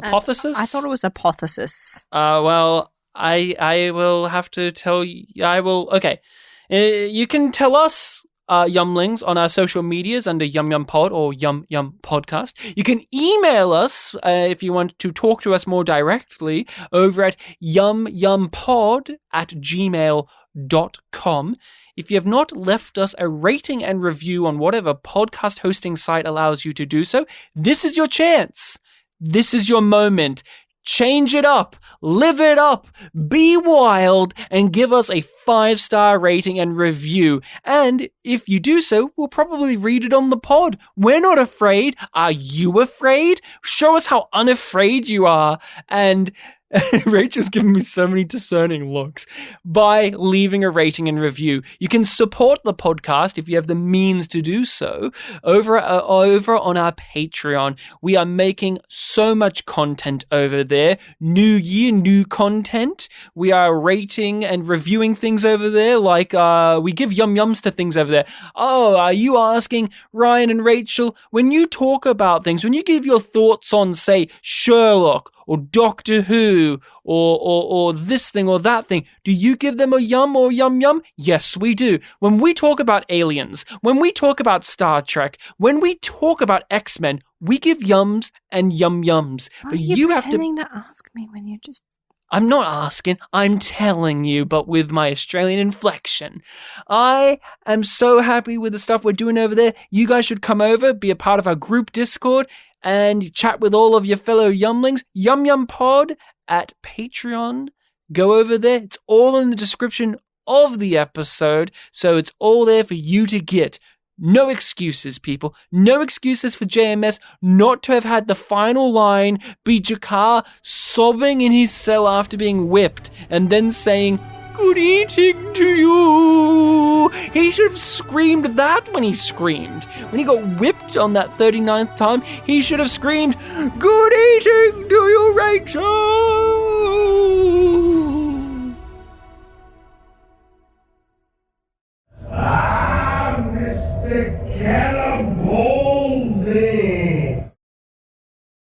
Apotheosis? I thought it was apotheosis. Well, I will have to tell you. Okay. You can tell us, Yumlings, on our social medias under YumYumPod or YumYumPodcast. You can email us if you want to talk to us more directly over at yumyumpod@gmail.com. If you have not left us a rating and review on whatever podcast hosting site allows you to do so, this is your chance. This is your moment. Change it up, live it up, be wild, and give us a 5-star rating and review. And if you do so, we'll probably read it on the pod. We're not afraid. Are you afraid? Show us how unafraid you are. And Rachel's giving me so many discerning looks. By leaving a rating and review, you can support the podcast if you have the means to do so over on our Patreon. We are making so much content over there. New year, new content. We are rating and reviewing things over there, like we give yums to things over there. Oh, are you asking, Ryan and Rachel, when you talk about things, when you give your thoughts on, say, Sherlock or Doctor Who, or this thing or that thing, do you give them a yum or yum yum? Yes, we do. When we talk about aliens, when we talk about Star Trek, when we talk about X-Men, we give yums and yum yums. But you have to ask me when you just... I'm not asking, I'm telling you, but with my Australian inflection. I am so happy with the stuff we're doing over there. You guys should come over, be a part of our group Discord, and chat with all of your fellow Yumlings. YumYumPod at Patreon. Go over there. It's all in the description of the episode, so it's all there for you to get. No excuses, people. No excuses for JMS not to have had the final line be Jakar sobbing in his cell after being whipped and then saying, Good eating to you. He should have screamed that when he screamed. When he got whipped on that 39th time, he should have screamed, good eating to you, Rachel. Mr. Cannonball!